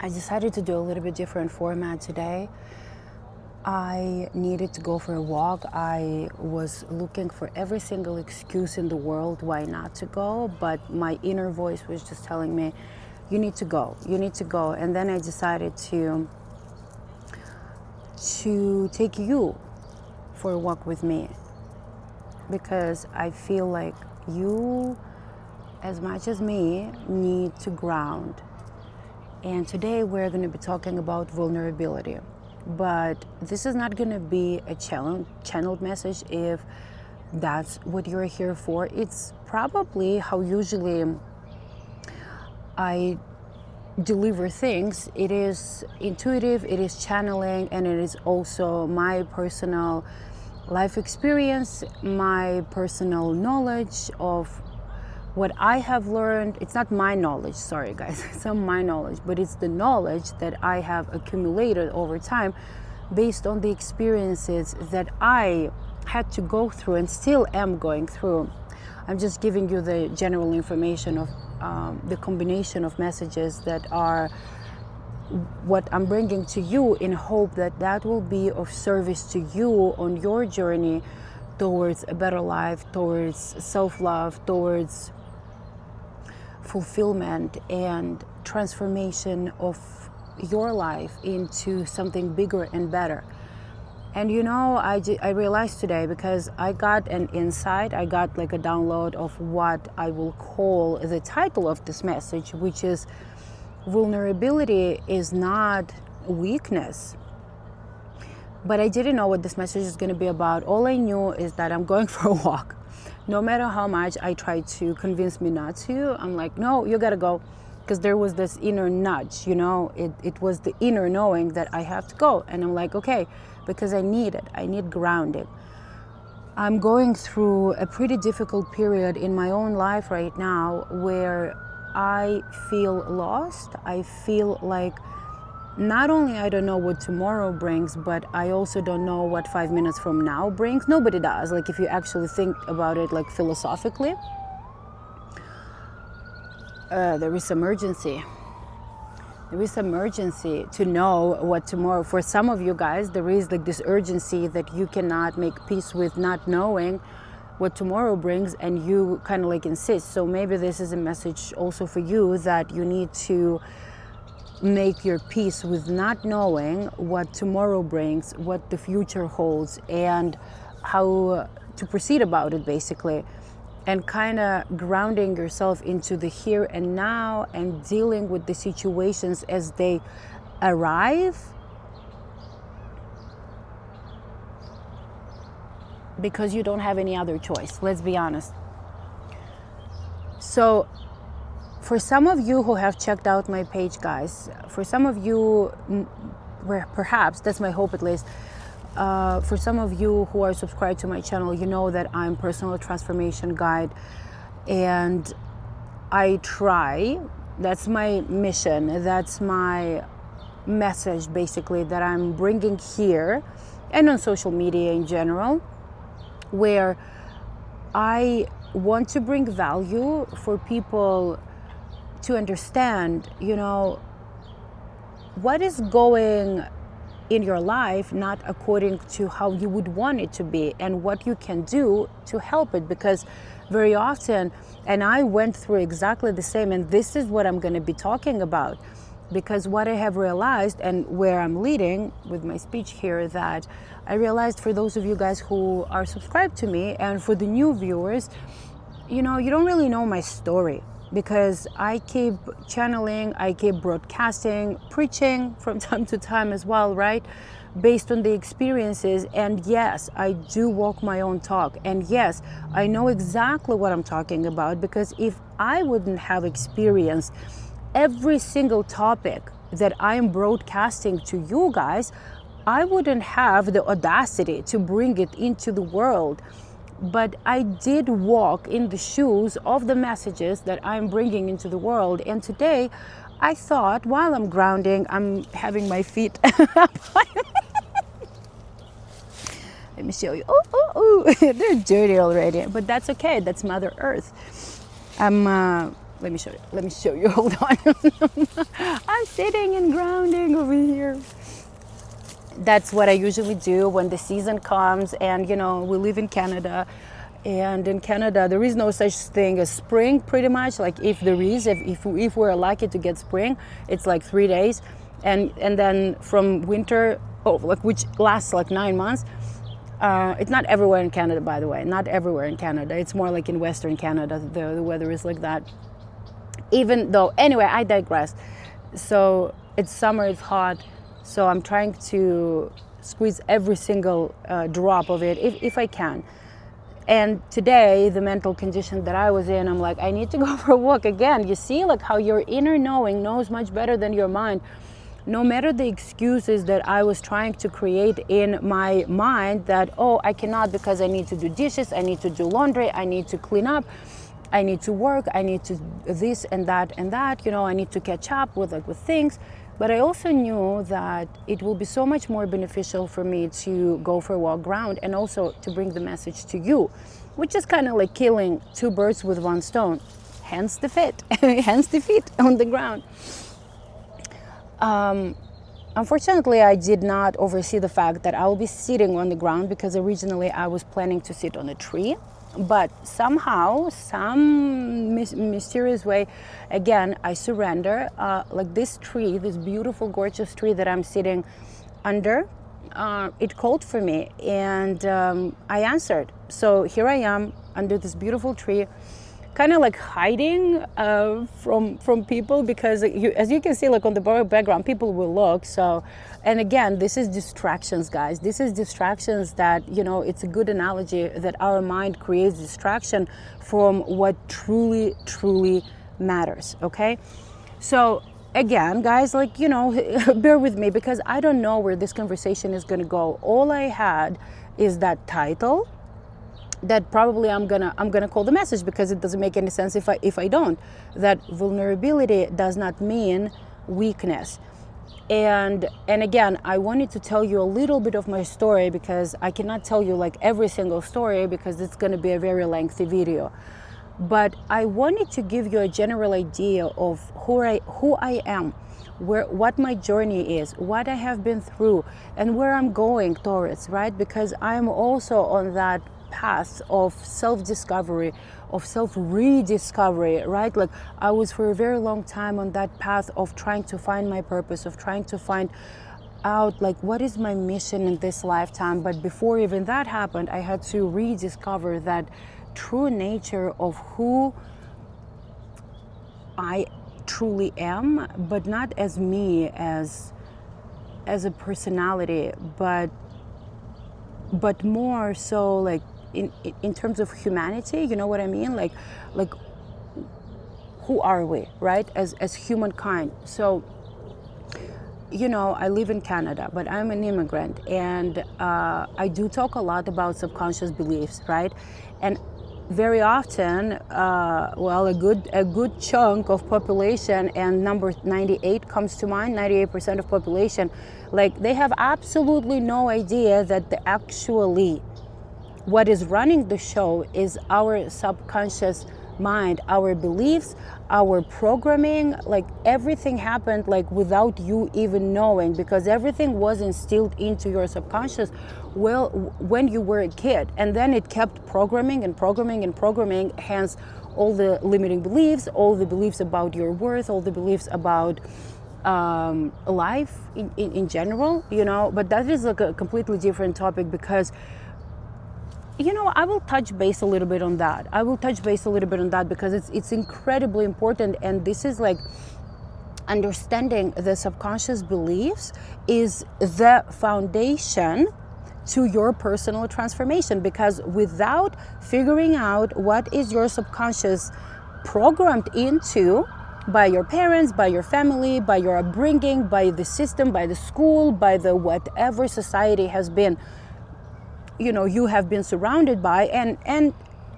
I decided to do a little bit different format today. I needed to go for a walk. I was looking for every single excuse in the world why not to go, but my inner voice was just telling me, you need to go, you need to go. And then I decided to take you for a walk with me, because I feel like you, as much as me, need to ground. And today we're going to be talking about vulnerability. But this is not going to be a channeled message if that's what you're here for. It's probably how usually I deliver things. It is intuitive, it is channeling, and it is also my personal life experience, my personal knowledge of what I have learned. It's not my knowledge, sorry guys, it's not my knowledge, but it's the knowledge that I have accumulated over time based on the experiences that I had to go through and still am going through. I'm just giving you the general information of the combination of messages that are what I'm bringing to you, in hope that that will be of service to you on your journey towards a better life, towards self-love, towards fulfillment and transformation of your life into something bigger and better. And you know, I realized today, because I got an insight, I got like a download of what I will call the title of this message, which is vulnerability is not weakness. But I didn't know what this message is going to be about. All I knew is that I'm going for a walk. No matter how much I try to convince me not to, I'm like, no, you gotta go. Because there was this inner nudge, you know, it was the inner knowing that I have to go. And I'm like, okay, because I need it. I need grounding. I'm going through a pretty difficult period in my own life right now where I feel lost. I feel like not only I don't know what tomorrow brings, but I also don't know what 5 minutes from now brings. Nobody does. Like, if you actually think about it, like philosophically, there is some urgency. There is some urgency to know what tomorrow. For some of you guys, there is like this urgency that you cannot make peace with not knowing what tomorrow brings, and you kind of like insist. So maybe this is a message also for you, that you need to make your peace with not knowing what tomorrow brings, what the future holds, and how to proceed about it, basically. And kind of grounding yourself into the here and now and dealing with the situations as they arrive, because you don't have any other choice, let's be honest. So for some of you who have checked out my page, guys, for some of you, perhaps, that's my hope at least, for some of you who are subscribed to my channel, you know that I'm personal transformation guide, and I try, that's my mission, that's my message basically that I'm bringing here and on social media in general, where I want to bring value for people to understand, you know, what is going in your life not according to how you would want it to be, and what you can do to help it. Because very often, and I went through exactly the same, and this is what I'm going to be talking about, because what I have realized, and where I'm leading with my speech here, that I realized, for those of you guys who are subscribed to me, and for the new viewers, you know, you don't really know my story, because I keep channeling, I keep broadcasting, preaching from time to time as well, right? Based on the experiences. And yes, I do walk my own talk. And yes, I know exactly what I'm talking about, because if I wouldn't have experienced every single topic that I'm broadcasting to you guys, I wouldn't have the audacity to bring it into the world. But I did walk in the shoes of the messages that I'm bringing into the world. And today, I thought, while I'm grounding, I'm having my feet up. Let me show you. Oh, they're dirty already. But that's okay. That's Mother Earth. I'm Let me show you. Let me show you. Hold on. I'm sitting and grounding over here. That's what I usually do when the season comes. And, you know, we live in Canada. And in Canada, there is no such thing as spring, pretty much. Like, if there is, if we're lucky to get spring, it's like 3 days. And then from winter, which lasts like 9 months. It's not everywhere in Canada, by the way. Not everywhere in Canada. It's more like in Western Canada, the weather is like that. Even though, anyway, I digress. So it's summer, it's hot. So I'm trying to squeeze every single drop of it if I can. And today, the mental condition that I was in, I'm like, I need to go for a walk again. You see, like, how your inner knowing knows much better than your mind. No matter the excuses that I was trying to create in my mind that, oh, I cannot because I need to do dishes, I need to do laundry, I need to clean up, I need to work, I need to this and that, you know, I need to catch up with things. But I also knew that it will be so much more beneficial for me to go for a walk, ground, and also to bring the message to you, which is kind of like killing 2 birds with 1 stone. Hence the feet on the ground. Unfortunately, I did not oversee the fact that I will be sitting on the ground because originally I was planning to sit on a tree. But somehow, some mysterious way, again, I surrender. Like this tree, this beautiful, gorgeous tree that I'm sitting under, it called for me, and I answered. So here I am under this beautiful tree, kind of like hiding from people, because as you can see, like on the background, people will look. So, and again, this is distractions, guys. This is distractions that, you know, it's a good analogy that our mind creates distraction from what truly, truly matters, okay? So again, guys, like, you know, bear with me because I don't know where this conversation is going to go. All I had is that title that probably I'm gonna call the message, because it doesn't make any sense if I don't. That vulnerability does not mean weakness. And again, I wanted to tell you a little bit of my story, because I cannot tell you like every single story because it's going to be a very lengthy video. But I wanted to give you a general idea of who I am, what my journey is, what I have been through, and where I'm going towards, right? Because I'm also on that path of self-discovery, of self-rediscovery, right? Like, I was for a very long time on that path of trying to find my purpose, of trying to find out like what is my mission in this lifetime. But before even that happened, I had to rediscover that true nature of who I truly am, but not as me as a personality, but more so like in terms of humanity, you know what I mean? Like who are we, right? As humankind. So, you know, I live in Canada, but I'm an immigrant, and I do talk a lot about subconscious beliefs, right? And very often, a good chunk of population, and number 98 comes to mind, 98% of population, like they have absolutely no idea that what is running the show is our subconscious mind, our beliefs, our programming. Like everything happened like without you even knowing, because everything was instilled into your subconscious when you were a kid, and then it kept programming and programming and programming. Hence all the limiting beliefs, all the beliefs about your worth, all the beliefs about life in general, you know. But that is like a completely different topic, because you know, I will touch base a little bit on that. Because it's incredibly important. And this is like understanding the subconscious beliefs is the foundation to your personal transformation. Because without figuring out what is your subconscious programmed into by your parents, by your family, by your upbringing, by the system, by the school, by the whatever society has been, you know, you have been surrounded by, and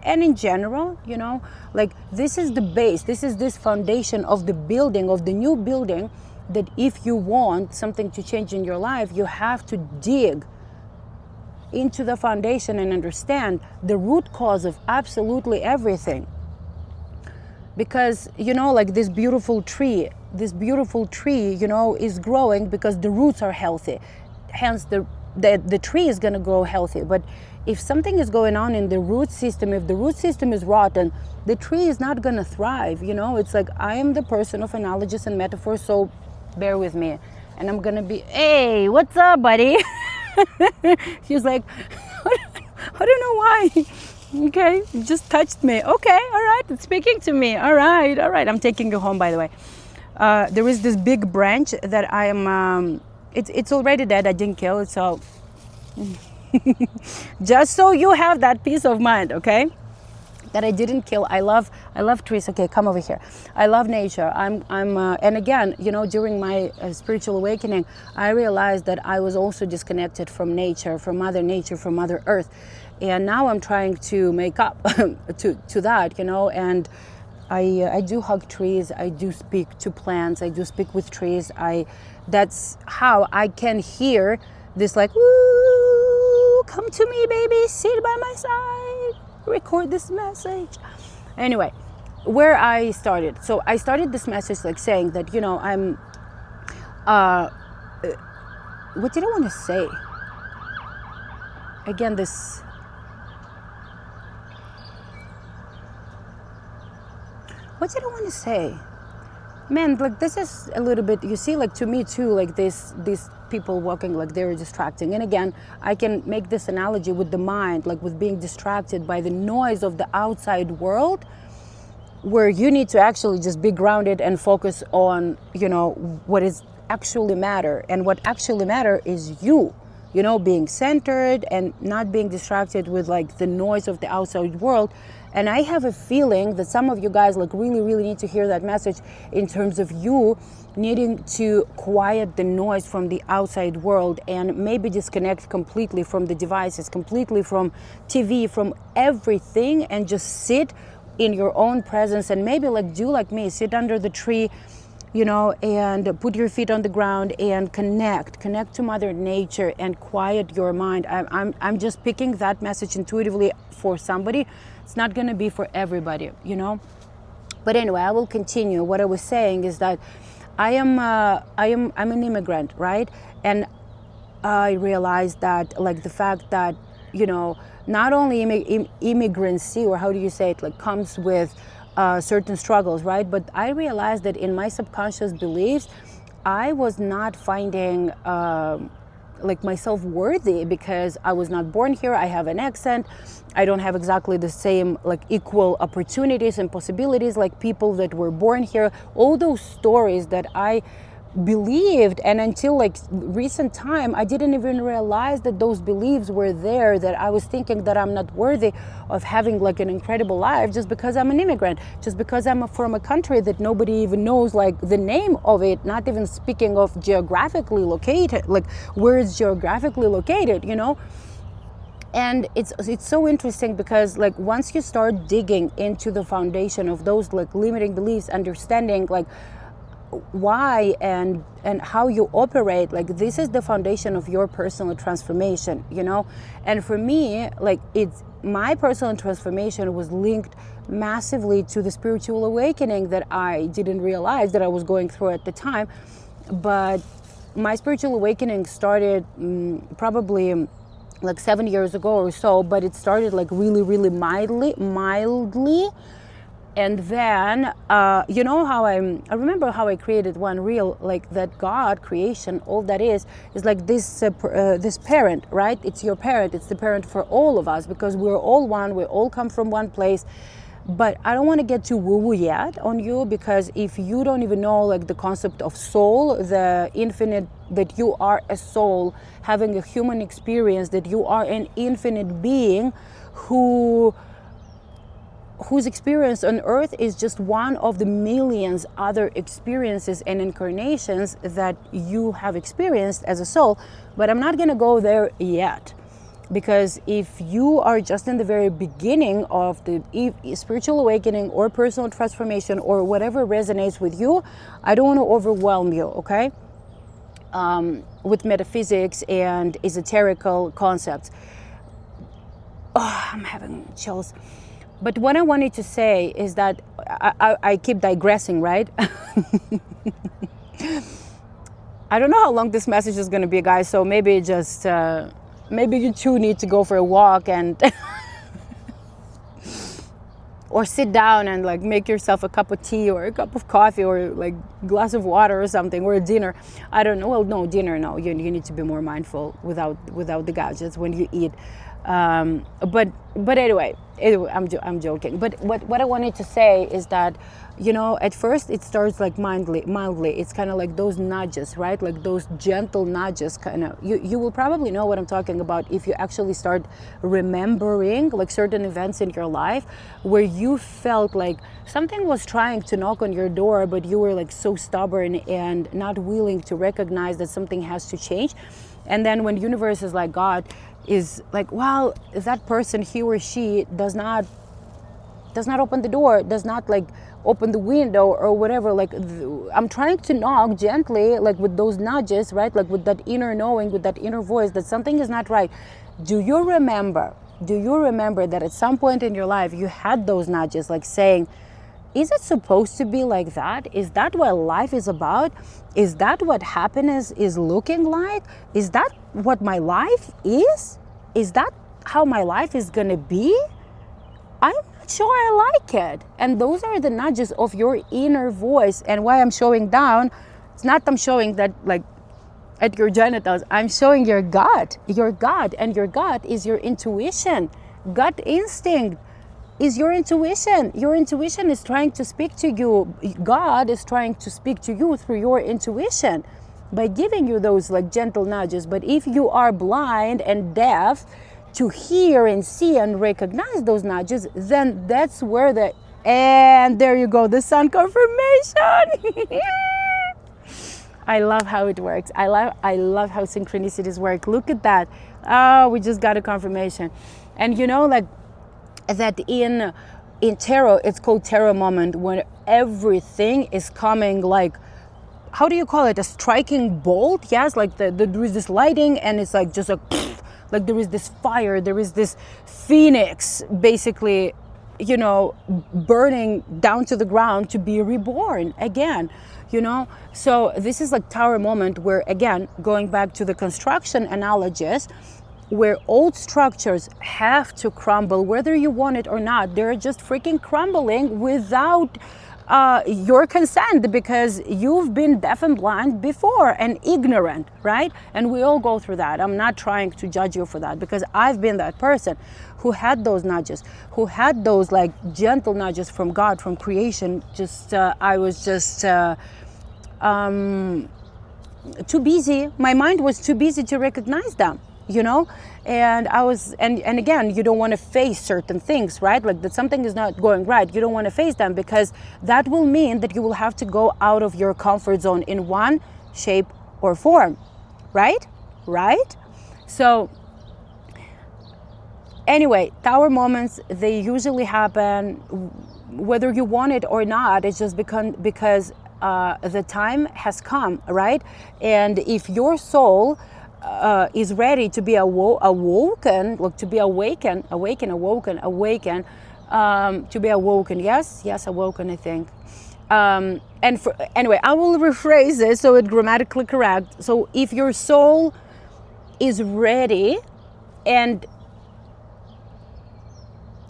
in general, you know, like this is the base, this foundation of the building, of the new building, that if you want something to change in your life, you have to dig into the foundation and understand the root cause of absolutely everything. because, you know, like this beautiful tree, you know, is growing because the roots are healthy. Hence the tree is going to grow healthy. But if something is going on in the root system, if the root system is rotten, the tree is not going to thrive. You know, it's like, I am the person of analogies and metaphors, so bear with me. And I'm going to be, hey, what's up, buddy? She's like, I don't know why. Okay, you just touched me. Okay, all right, it's speaking to me. All right. I'm taking you home, by the way. There is this big branch that I am, it's already dead. I didn't kill it, so just so you have that peace of mind, okay? That I didn't kill. I love trees. Okay, come over here. I love nature. And again, you know, during my spiritual awakening, I realized that I was also disconnected from nature, from Mother Nature, from Mother Earth, and now I'm trying to make up to that, you know. And I do hug trees. I do speak to plants. I do speak with trees. That's how I can hear this, like, ooh, come to me, baby, sit by my side, record this message. Anyway, where I started. So I started this message like saying that, you know, I'm, what did I want to say? Again, what did I want to say? Man, like, this is a little bit, you see, like, to me too, like these people walking, like, they're distracting. And again, I can make this analogy with the mind, like with being distracted by the noise of the outside world, where you need to actually just be grounded and focus on, you know, what is actually matter. And what actually matter is you know, being centered and not being distracted with like the noise of the outside world. And I have a feeling that some of you guys like really need to hear that message in terms of you needing to quiet the noise from the outside world and maybe disconnect completely from the devices, completely from TV, from everything, and just sit in your own presence and maybe like do like me, sit under the tree, you know, and put your feet on the ground and connect to Mother Nature and quiet your mind. I'm just picking that message intuitively for somebody. It's not going to be for everybody, you know. But anyway, I will continue. What I was saying is that I'm an immigrant, right? And I realized that, like, the fact that, you know, not only immigrancy, or how do you say it, like, comes with certain struggles, right? But I realized that in my subconscious beliefs, I was not finding like myself worthy because I was not born here. I have an accent. I don't have exactly the same like equal opportunities and possibilities like people that were born here. All those stories that I believed, and until like recent time I didn't even realize that those beliefs were there, that I was thinking that I'm not worthy of having like an incredible life just because I'm an immigrant, just because I'm from a country that nobody even knows like the name of it, not even speaking of geographically located, like where it's geographically located, you know. And it's so interesting because like once you start digging into the foundation of those like limiting beliefs, understanding like why and how you operate, like this is the foundation of your personal transformation, you know. And for me, like it's my personal transformation was linked massively to the spiritual awakening that I didn't realize that I was going through at the time. But my spiritual awakening started probably like 7 years ago or so, but it started like really mildly. And then, you know how I remember how I created one reel, like that God creation, all that is like this this parent, right? It's your parent. It's the parent for all of us because we're all one. We all come from one place. But I don't want to get too woo-woo yet on you, because if you don't even know like the concept of soul, the infinite, that you are a soul having a human experience, that you are an infinite being whose experience on earth is just one of the millions other experiences and incarnations that you have experienced as a soul. But I'm not going to go there yet, because if you are just in the very beginning of the spiritual awakening or personal transformation or whatever resonates with you, I don't want to overwhelm you, okay, with metaphysics and esoterical concepts. Oh, I'm having chills. But what I wanted to say is that I keep digressing, right? I don't know how long this message is going to be, guys. So maybe just maybe you too need to go for a walk and or sit down and like make yourself a cup of tea or a cup of coffee or like glass of water or something, or a dinner. I don't know. Well, no, dinner, no. You need to be more mindful without the gadgets when you eat. But anyway, I'm joking. But what I wanted to say is that, you know, at first it starts like mildly. It's kind of like those nudges, right? Like those gentle nudges, kind of. You will probably know what I'm talking about if you actually start remembering like certain events in your life where you felt like something was trying to knock on your door, but you were like so stubborn and not willing to recognize that something has to change. And then when universe is like, God is like, well, that person, he or she does not open the door, does not like open the window or whatever, like I'm trying to knock gently, like with those nudges, right? Like with that inner knowing, with that inner voice that something is not right. Do you remember that at some point in your life you had those nudges, like saying, is it supposed to be like that? Is that what life is about? Is that what happiness is looking like? Is that what my life is? Is that how my life is gonna be? I'm not sure I like it. And those are the nudges of your inner voice. And why I'm showing down, it's not I'm showing that like at your genitals, I'm showing your gut, and your gut is your intuition. Gut instinct is your intuition. Your intuition is trying to speak to you. God is trying to speak to you through your intuition by giving you those like gentle nudges. But if you are blind and deaf to hear and see and recognize those nudges, then that's where and there you go, the sun confirmation. I love how it works. I love how synchronicities work. Look at that. Oh, we just got a confirmation. And you know, like that in tarot, it's called tarot moment, when everything is coming like, how do you call it, a striking bolt? Yes, like there is this lighting and it's like just like there is this fire, there is this phoenix basically, you know, burning down to the ground to be reborn again, you know. So this is like tower moment, where again, going back to the construction analogies, where old structures have to crumble, whether you want it or not. They're just freaking crumbling without your consent, because you've been deaf and blind before and ignorant, right? And we all go through that. I'm not trying to judge you for that, because I've been that person who had those nudges, who had those like gentle nudges from God, from creation. Just I was just too busy. My mind was too busy to recognize them, you know. And I was, and again, you don't want to face certain things, right? Like that something is not going right. You don't want to face them, because that will mean that you will have to go out of your comfort zone in one shape or form, right? So anyway, tower moments, they usually happen whether you want it or not. It's just because the time has come, right? And if your soul is ready to be awoken, look, to be awakened, to be awoken, yes, awoken, I think. Anyway, I will rephrase this so it's grammatically correct. So if your soul is ready, and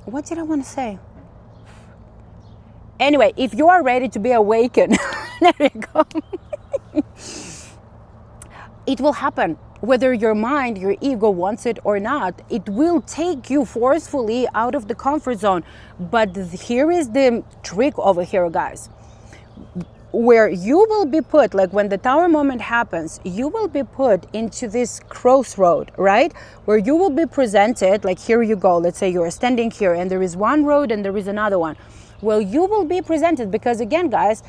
what did I want to say? Anyway, if you are ready to be awakened, there you go. It will happen. Whether your mind, your ego wants it or not, it will take you forcefully out of the comfort zone. But here is the trick over here, guys. Where you will be put, like when the tower moment happens, you will be put into this crossroad, right? Where you will be presented, like here you go, let's say you're standing here and there is one road and there is another one. Well, you will be presented, because again, guys,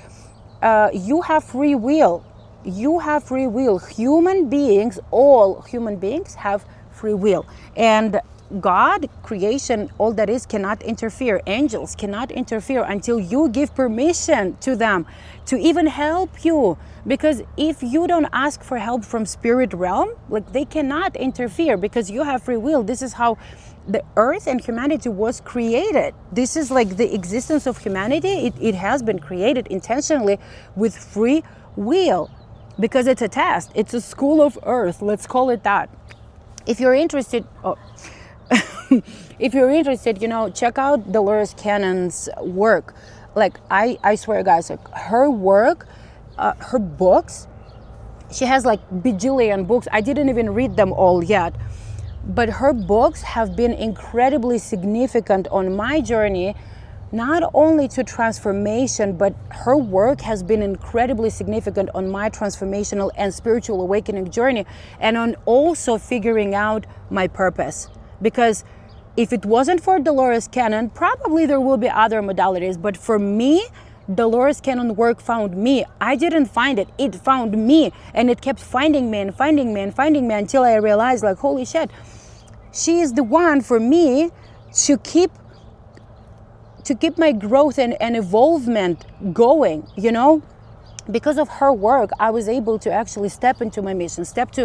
you have free will. You have free will. Human beings, all human beings have free will. And God, creation, all that is, cannot interfere. Angels cannot interfere until you give permission to them to even help you. Because if you don't ask for help from spirit realm, like they cannot interfere, because you have free will. This is how the earth and humanity was created. This is like the existence of humanity. It has been created intentionally with free will, because it's a test. It's a school of earth. Let's call it that. If you're interested, if you're interested, check out Dolores Cannon's work. Like I swear, guys, like her work, her books. She has like bajillion books. I didn't even read them all yet. But her books have been incredibly significant on my journey, not only to transformation, but her work has been incredibly significant on my transformational and spiritual awakening journey, and on also figuring out my purpose. Because if it wasn't for Dolores Cannon, probably there will be other modalities. But for me, Dolores Cannon work found me. I didn't find it. It found me. And it kept finding me and finding me and finding me until I realized, like, holy shit, she is the one for me to keep my growth and evolvement going, Because of her work, I was able to actually step into my mission, step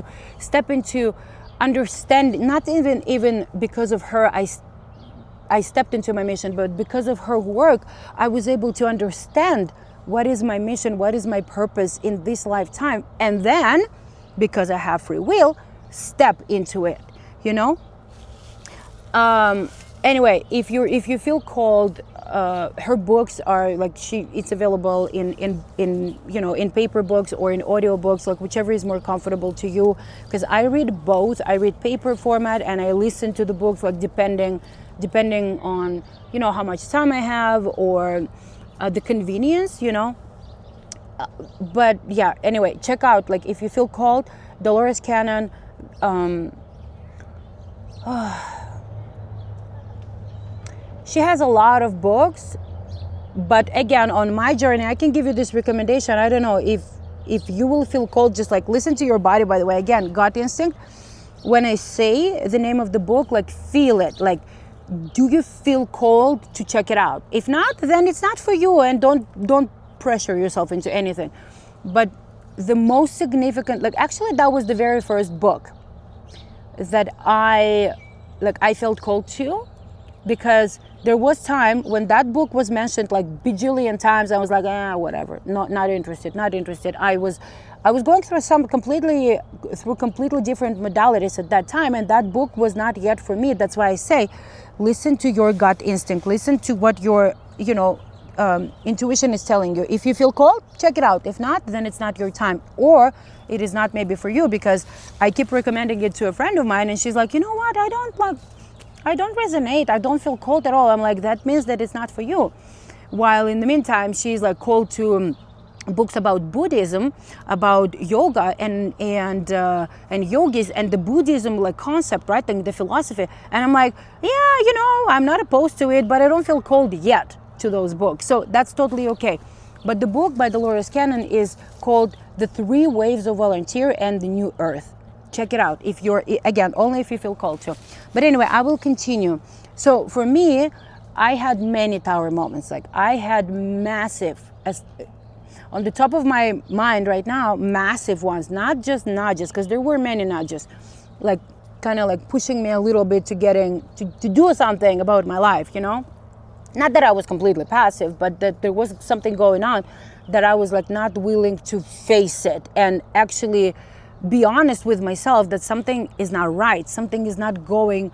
into understand, not even because of her, I stepped into my mission, but because of her work, I was able to understand what is my mission, what is my purpose in this lifetime. And then, because I have free will, step into it, Anyway, if you feel called, her books are like, it's available in paper books or in audio books, like whichever is more comfortable to you. Because I read both. I read paper format and I listen to the books, like depending on how much time I have or the convenience, But yeah, anyway, check out, like, if you feel called, Dolores Cannon. She has a lot of books, but again, on my journey, I can give you this recommendation. I don't know if you will feel called, just like listen to your body. By the way, again, gut instinct. When I say the name of the book, like, feel it. Like, do you feel called to check it out? If not, then it's not for you, and don't pressure yourself into anything. But the most significant, like, actually, that was the very first book that I felt called to, because there was time when that book was mentioned like bajillion times. I was like, whatever, not interested. I was going through completely different modalities at that time, and that book was not yet for me. That's why I say, listen to your gut instinct. Listen to what your intuition is telling you. If you feel called, check it out. If not, then it's not your time, or it is not maybe for you, because I keep recommending it to a friend of mine, and she's like, you know what? I don't resonate. I don't feel called at all. I'm like, that means that it's not for you. While in the meantime, she's like called to books about Buddhism, about yoga and yogis and the Buddhism like concept, right? And the philosophy. And I'm like, yeah, I'm not opposed to it, but I don't feel called yet to those books. So that's totally okay. But the book by Dolores Cannon is called The 3 Waves of Volunteer and the New Earth. Check it out if you're, again, only if you feel called to. But anyway, I will continue. So for me, I had many tower moments. Like, I had massive, on the top of my mind right now, massive ones, not just nudges, because there were many nudges, like kind of like pushing me a little bit to do something about my life, Not that I was completely passive, but that there was something going on that I was like not willing to face it and actually be honest with myself that something is not right, something is not right,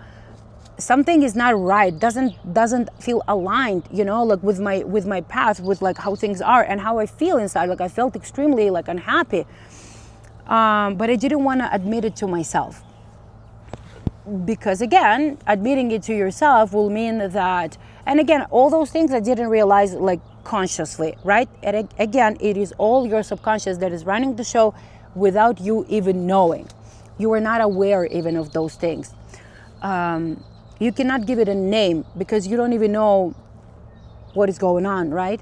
doesn't feel aligned, like with my path, with like how things are and how I feel inside. Like, I felt extremely like unhappy, but I didn't want to admit it to myself, because again, admitting it to yourself will mean that, and again, all those things I didn't realize like consciously, right? And again, it is all your subconscious that is running the show without you even knowing. You are not aware even of those things. You cannot give it a name because you don't even know what is going on, right?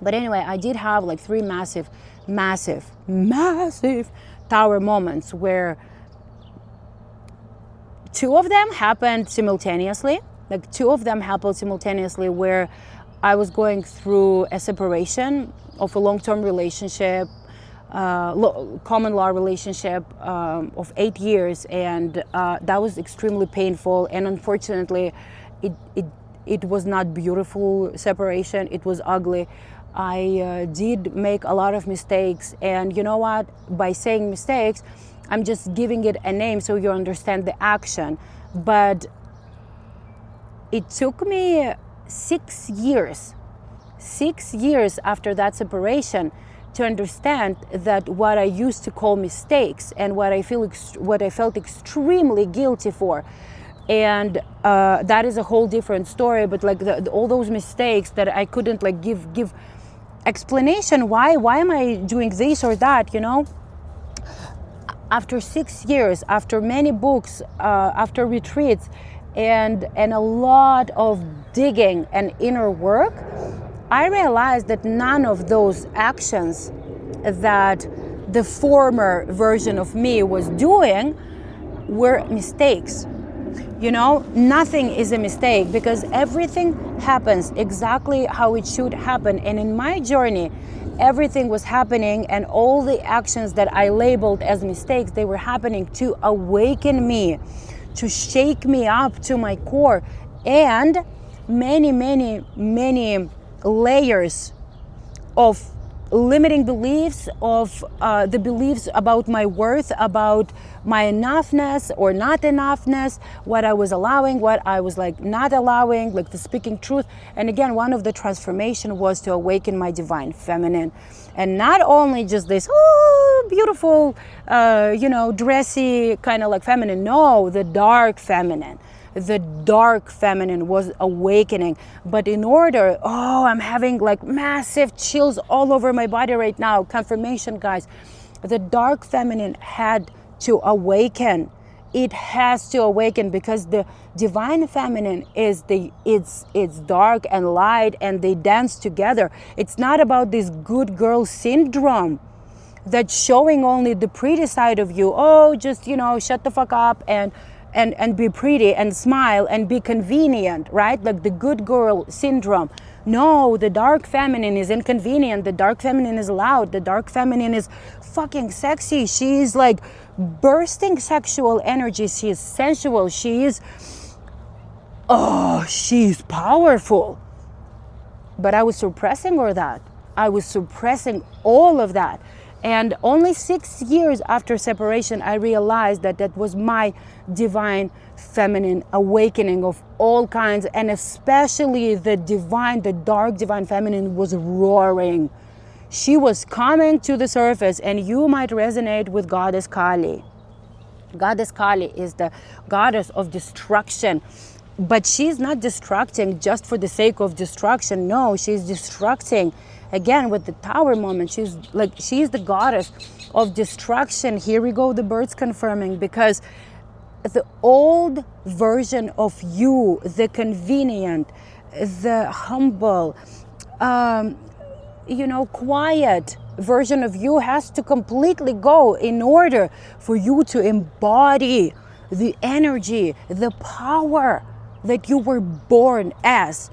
But anyway, I did have like 3 massive tower moments where 2 of them happened simultaneously. Where I was going through a separation of a long-term relationship. common law relationship of 8 years, and that was extremely painful. And unfortunately, it was not beautiful separation. It was ugly. I did make a lot of mistakes, and you know what? By saying mistakes, I'm just giving it a name so you understand the action. But it took me 6 years after that separation to understand that what I used to call mistakes and what I felt extremely guilty for, and that is a whole different story. But like all those mistakes that I couldn't like give explanation why am I doing this or that, you know. After 6 years, after many books, after retreats, and a lot of digging and inner work, I realized that none of those actions that the former version of me was doing were mistakes. You know, nothing is a mistake, because everything happens exactly how it should happen. And in my journey, everything was happening, and all the actions that I labeled as mistakes, they were happening to awaken me, to shake me up to my core, and many layers of limiting beliefs, of the beliefs about my worth, about my enoughness or not enoughness, what I was allowing, what I was like not allowing, like the speaking truth. And again, one of the transformation was to awaken my divine feminine, and not only just this beautiful dressy kind of like feminine. No, the dark feminine. The dark feminine was awakening. But in order, I'm having like massive chills all over my body right now. Confirmation, guys. The dark feminine had to awaken. It has to awaken, because the divine feminine is it's dark and light, and they dance together. It's not about this good girl syndrome that's showing only the pretty side of you. Just shut the fuck up and be pretty and smile and be convenient, right? Like the good girl syndrome. No, the dark feminine is inconvenient. The dark feminine is loud. The dark feminine is fucking sexy. She is like bursting sexual energy. She is sensual. She's powerful. But I was suppressing all that. I was suppressing all of that. And only 6 years after separation, I realized that that was my divine feminine awakening of all kinds. And especially the dark divine feminine was roaring. She was coming to the surface, and you might resonate with Goddess Kali. Goddess Kali is the goddess of destruction. But she's not destructing just for the sake of destruction. No, she's destructing. Again, with the tower moment, she's the goddess of destruction. Here we go, the birds confirming, because the old version of you, the convenient, the humble, quiet version of you has to completely go in order for you to embody the energy, the power that you were born as.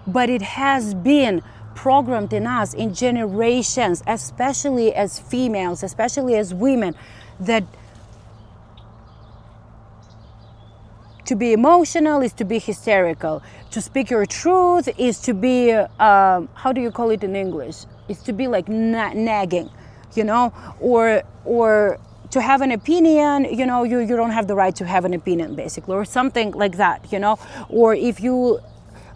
But it has been programmed in us in generations, especially as females, especially as women, that to be emotional is to be hysterical. To speak your truth is to be, how do you call it in English? It's to be like nagging, or to have an opinion, you don't have the right to have an opinion, basically, or something like that, or if you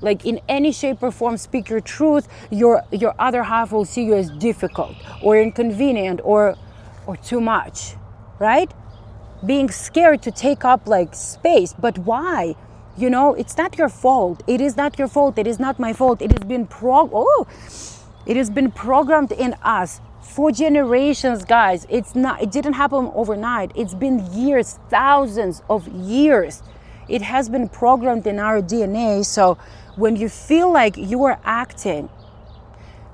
like in any shape or form speak your truth, your other half will see you as difficult or inconvenient or too much, right? Being scared to take up like space. But why? It's not your fault. It is not your fault. It is not my fault. It has been programmed in us for generations, guys. It didn't happen overnight. It's been years, thousands of years. It has been programmed in our DNA. So when you feel like you are acting,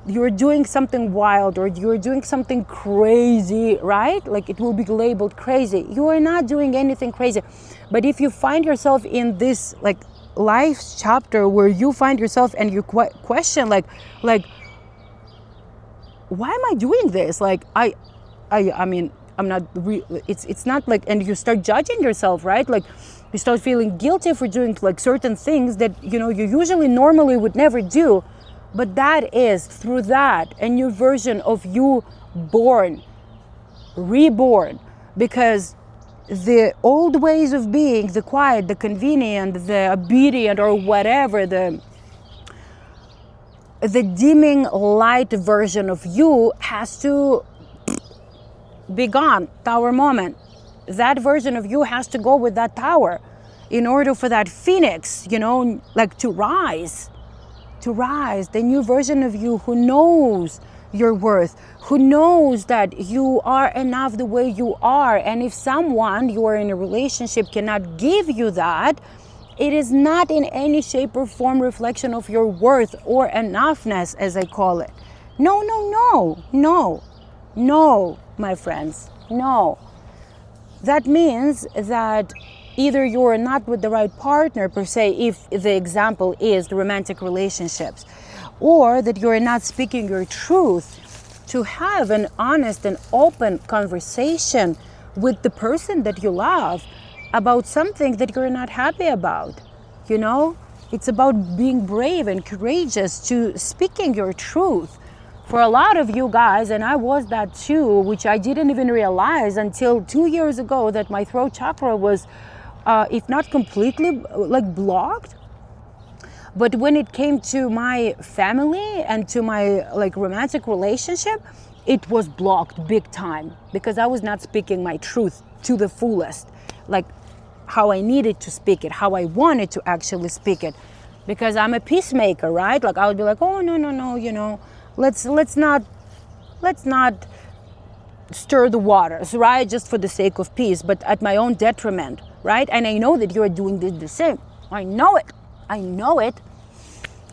you're doing something wild, or you're doing something crazy, right? Like it will be labeled crazy. You are not doing anything crazy. But if you find yourself in this like life chapter where you find yourself and you question like, why am I doing this? Like I mean, I'm not it's not like, and you start judging yourself, right? Like you start feeling guilty for doing like certain things that, you know, you usually normally would never do. But that is through that a new version of you born, reborn, because the old ways of being, the quiet, the convenient, the obedient, or whatever, the dimming light version of you has to be gone. Tower moment. That version of you has to go with that tower in order for that phoenix, you know, like to rise, the new version of you who knows your worth, who knows that you are enough the way you are. And if someone you are in a relationship cannot give you that, it is not in any shape or form reflection of your worth or enoughness, as I call it. No, no, no, no, no, my friends, no. That means that either you're not with the right partner per se, if the example is the romantic relationships, or that you're not speaking your truth to have an honest and open conversation with the person that you love about something that you're not happy about. You know, it's about being brave and courageous to speaking your truth. For a lot of you guys, and I was that too, which I didn't even realize until 2 years ago, that my throat chakra was, if not completely like blocked, but when it came to my family and to my like romantic relationship, it was blocked big time because I was not speaking my truth to the fullest, like how I needed to speak it, how I wanted to actually speak it, because I'm a peacemaker, right? Like I would be like, oh no, you know, let's not stir the waters, right? Just for the sake of peace, but at my own detriment, right? And I know that you're doing the same. I know it.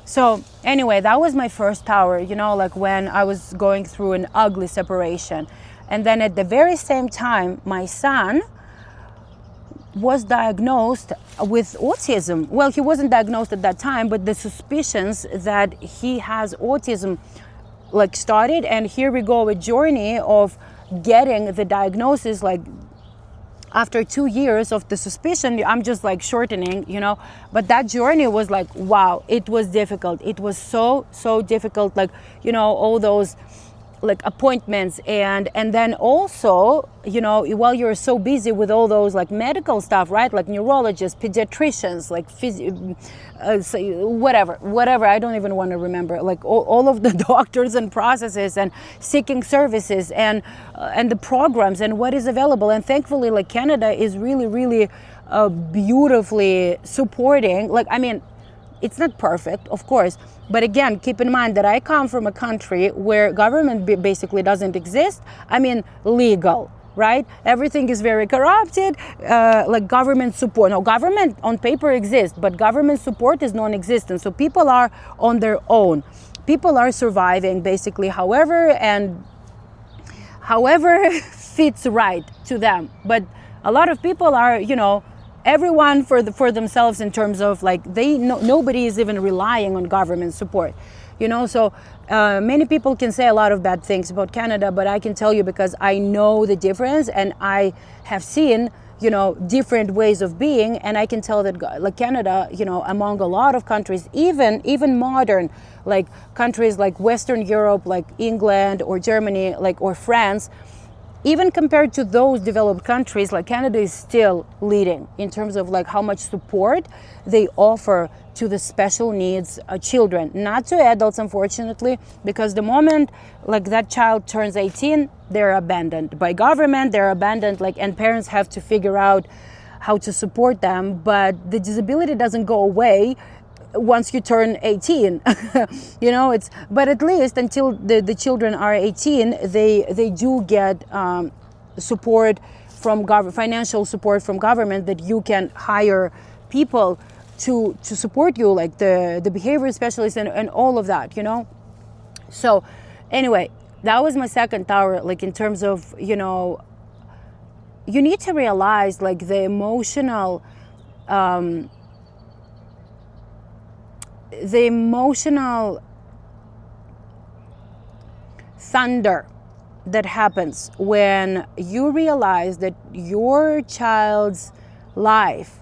So anyway, that was my first tower, you know, like when I was going through an ugly separation. And then at the very same time, my son was diagnosed with autism. Well, he wasn't diagnosed at that time, but the suspicions that he has autism like started. And here we go, a journey of getting the diagnosis, like after 2 years of the suspicion. I'm just like shortening, you know, but that journey was like, wow, it was difficult. It was so difficult, like, you know, all those like appointments, and then also, you know, while you're so busy with all those like medical stuff, right, like neurologists, pediatricians, like whatever, I don't even want to remember, like all of the doctors and processes and seeking services and the programs and what is available. And thankfully, like Canada is really beautifully supporting. Like, I mean, it's not perfect, of course, but again, keep in mind that I come from a country where government basically doesn't exist. I mean, legal, right? Everything is very corrupted, like government support. No, government on paper exists, but government support is non-existent. So people are on their own. People are surviving basically however fits right to them. But a lot of people are, you know, everyone for themselves in terms of like nobody is even relying on government support, you know. So many people can say a lot of bad things about Canada, but I can tell you, because I know the difference and I have seen, you know, different ways of being, and I can tell that like Canada, you know, among a lot of countries, even modern like countries like Western Europe, like England or Germany, like, or France, even compared to those developed countries, like Canada is still leading in terms of like how much support they offer to the special needs children, not to adults, unfortunately, because the moment like that child turns 18, they're abandoned by government, they're abandoned, like, and parents have to figure out how to support them. But the disability doesn't go away once you turn 18, you know, it's, but at least until the children are 18, they do get support from financial support from government, that you can hire people to support you, like the behavior specialists and all of that, you know. So anyway, that was my second tower, like in terms of, you know, you need to realize like the emotional thunder that happens when you realize that your child's life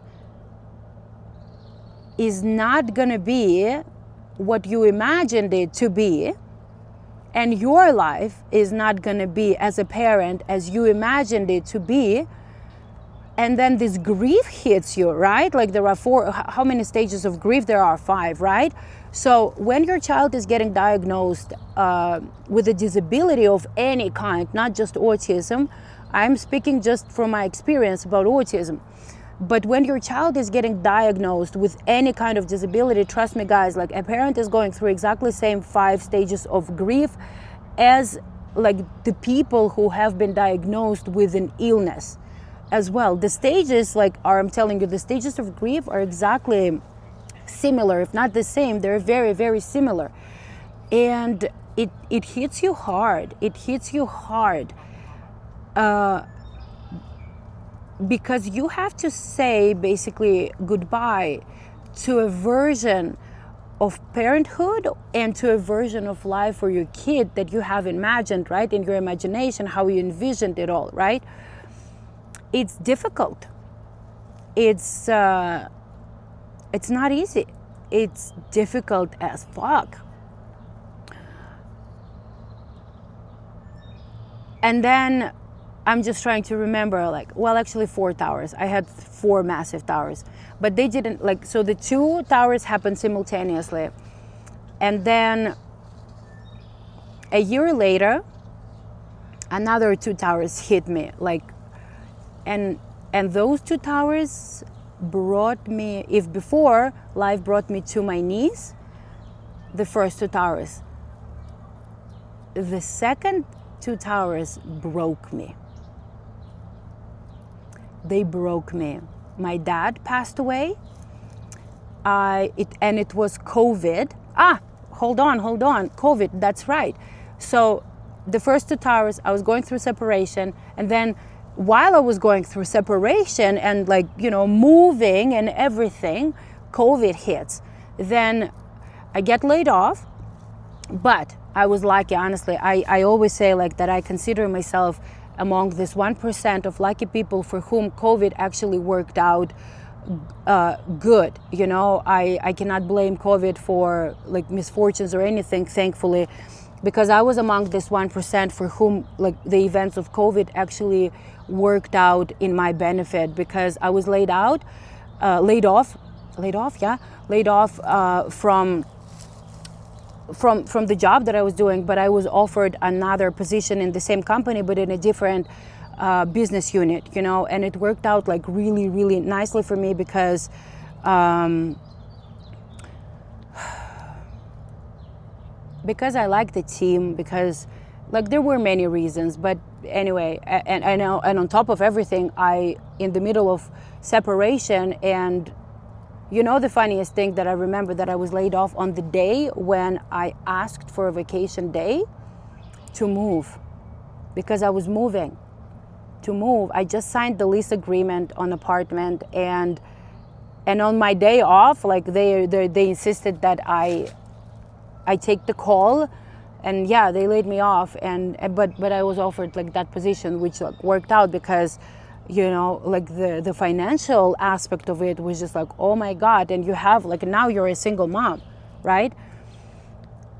is not going to be what you imagined it to be, and your life is not going to be as a parent as you imagined it to be, and then this grief hits you, right? Like there are how many stages of grief? There are 5, right? So when your child is getting diagnosed with a disability of any kind, not just autism, I'm speaking just from my experience about autism, but when your child is getting diagnosed with any kind of disability, trust me guys, like a parent is going through exactly the same 5 stages of grief as like the people who have been diagnosed with an illness as well. The stages, I'm telling you, the stages of grief are exactly similar, if not the same. They're very, very similar. And it hits you hard. It hits you hard because you have to say basically goodbye to a version of parenthood and to a version of life for your kid that you have imagined, right? In your imagination, how you envisioned it all, right? It's difficult. It's not easy. It's difficult as fuck. And then I'm just trying to remember, actually 4 towers. I had 4 massive towers, but they didn't so the 2 towers happened simultaneously. And then a year later, another 2 towers hit me, and those 2 towers brought me, if before life brought me to my knees, the first 2 towers, the second 2 towers broke me. They broke me. My dad passed away. It was COVID. Hold on. COVID, that's right. So the first 2 towers, I was going through separation, and then while I was going through separation and moving and everything, COVID hits. Then I get laid off, but I was lucky, honestly. I always say that I consider myself among this 1% of lucky people for whom COVID actually worked out good. I cannot blame COVID for misfortunes or anything, thankfully, because I was among this 1% for whom the events of COVID actually worked out in my benefit, because I was laid off from the job that I was doing, but I was offered another position in the same company, but in a different business unit, and it worked out really, really nicely for me because I like the team, because there were many reasons, but anyway, and on top of everything, in the middle of separation, and the funniest thing that I remember, that I was laid off on the day when I asked for a vacation day to move, because I was moving. I just signed the lease agreement on apartment, and on my day off, they insisted that I take the call, and yeah, they laid me off, but I was offered that position, which worked out, because the financial aspect of it was just oh my God, and you have now you're a single mom, right?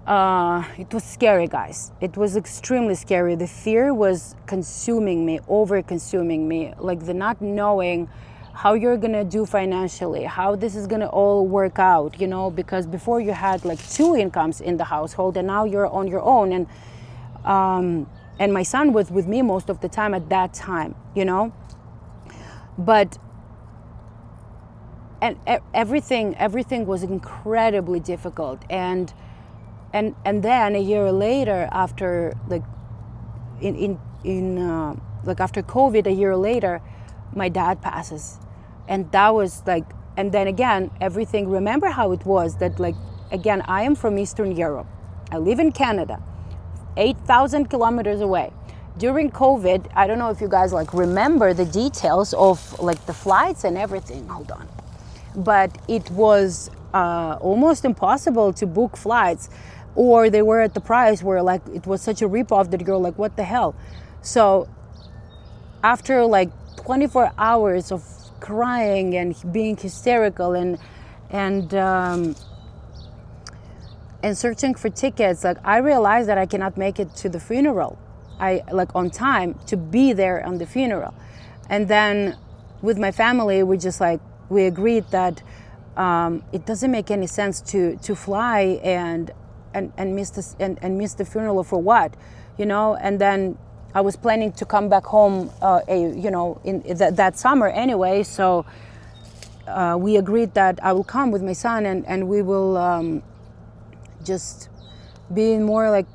It was scary, guys. It was extremely scary. The fear was consuming me, over-consuming me, the not knowing how you're gonna do financially, how this is gonna all work out, because before you had 2 incomes in the household, and now you're on your own, and my son was with me most of the time at that time, but everything was incredibly difficult, and then a year later, after after COVID, a year later, my dad passes, and that was and then again, everything. Remember how it was that again, I am from Eastern Europe. I live in Canada, 8,000 kilometers away. During COVID, I don't know if you guys remember the details of the flights and everything. Hold on. But it was almost impossible to book flights. or they were at the price where like it was such a ripoff that you're like, what the hell? So after like 24 hours of crying and being hysterical and searching for tickets, like I realized that I cannot make it to the funeral. I like on time to be there on the funeral. And then with my family, we agreed that it doesn't make any sense to fly and miss the funeral for what, you know. And then I was planning to come back home, in that summer anyway. So we agreed that I will come with my son and we will just be in more like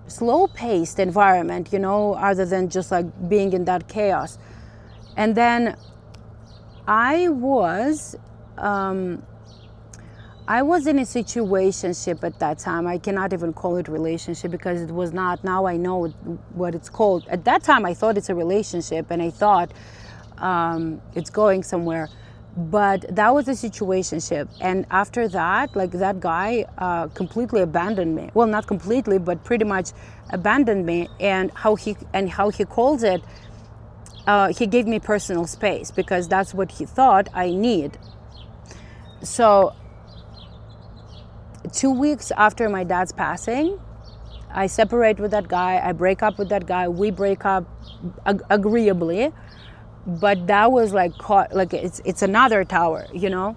slow-paced environment, you know, other than just like being in that chaos. And then I was in a situationship at that time. I cannot even call it relationship because it was not. Now I know what it's called. At that time I thought it's a relationship and I thought it's going somewhere. But that was a situationship. And after that, like that guy completely abandoned me. Well, not completely, but pretty much abandoned me. And how he calls it, he gave me personal space because that's what he thought I need. So 2 weeks after my dad's passing, I separate with that guy. I break up with that guy. We break up agreeably. But that was like it's another tower, you know.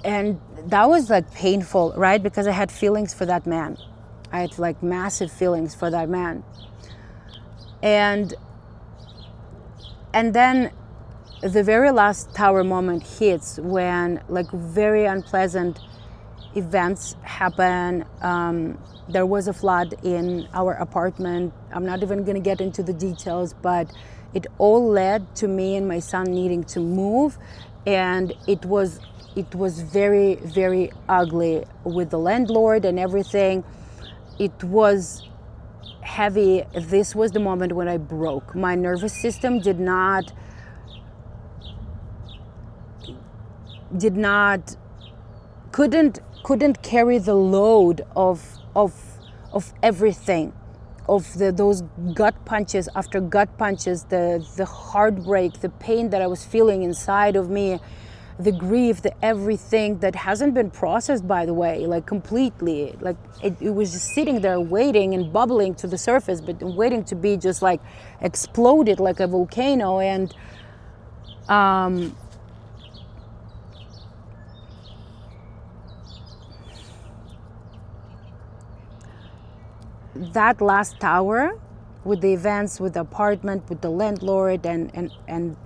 And that was like painful, right? Because I had feelings for that man. I had like massive feelings for that man. And then the very last tower moment hits when like very unpleasant events happen. There was a flood in our apartment. I'm not even going to get into the details, but it all led to me and my son needing to move. And it was very, very ugly with the landlord and everything. It was heavy. This was the moment when I broke. My nervous system couldn't carry the load of everything, of those gut punches after gut punches, the heartbreak, the pain that I was feeling inside of me, the grief, the everything that hasn't been processed, by the way, like completely. Like it was just sitting there waiting and bubbling to the surface, but waiting to be just like exploded like a volcano. And that last tower with the events, with the apartment, with the landlord, and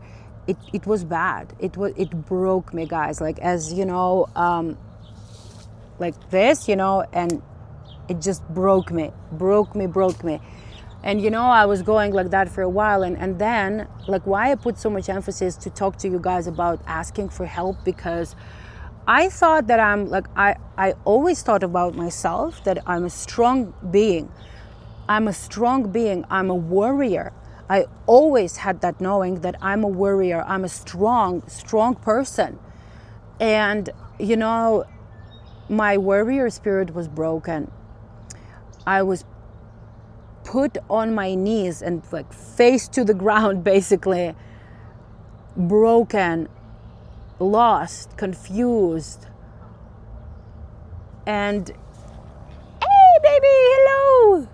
it was bad. It broke me, guys. Like, as you know, like this, you know, and it just broke me. And you know, I was going like that for a while, and then like why I put so much emphasis to talk to you guys about asking for help, because I thought that I always thought about myself that I'm a strong being. I'm a warrior. I always had that knowing that I'm a warrior. I'm a strong person. And, you know, my warrior spirit was broken. I was put on my knees and like face to the ground, basically, broken, lost, confused, and hey baby, hello.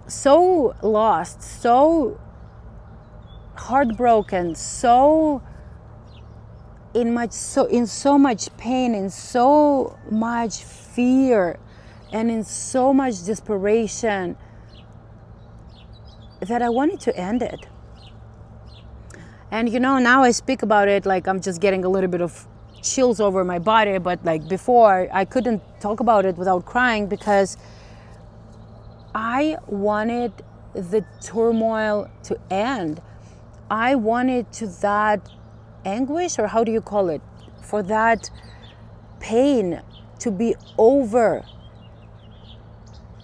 So lost, so heartbroken, so in so much pain, in so much fear, and in so much desperation that I wanted to end it. And you know, now I speak about it like I'm just getting a little bit of chills over my body, but like before I couldn't talk about it without crying, because I wanted the turmoil to end. I wanted that anguish, or how do you call it, for that pain to be over,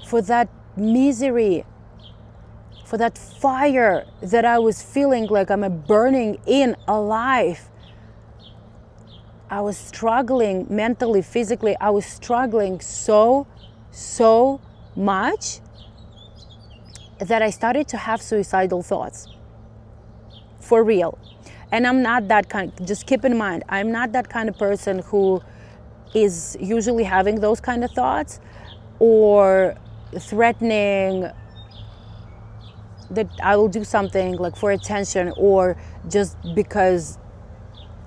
for that misery, for that fire that I was feeling like I'm burning in alive I was struggling mentally, physically. I was struggling so much that I started to have suicidal thoughts. For real. And I'm not that kind, just keep in mind, I'm not that kind of person who is usually having those kind of thoughts or threatening that I will do something like for attention, or just because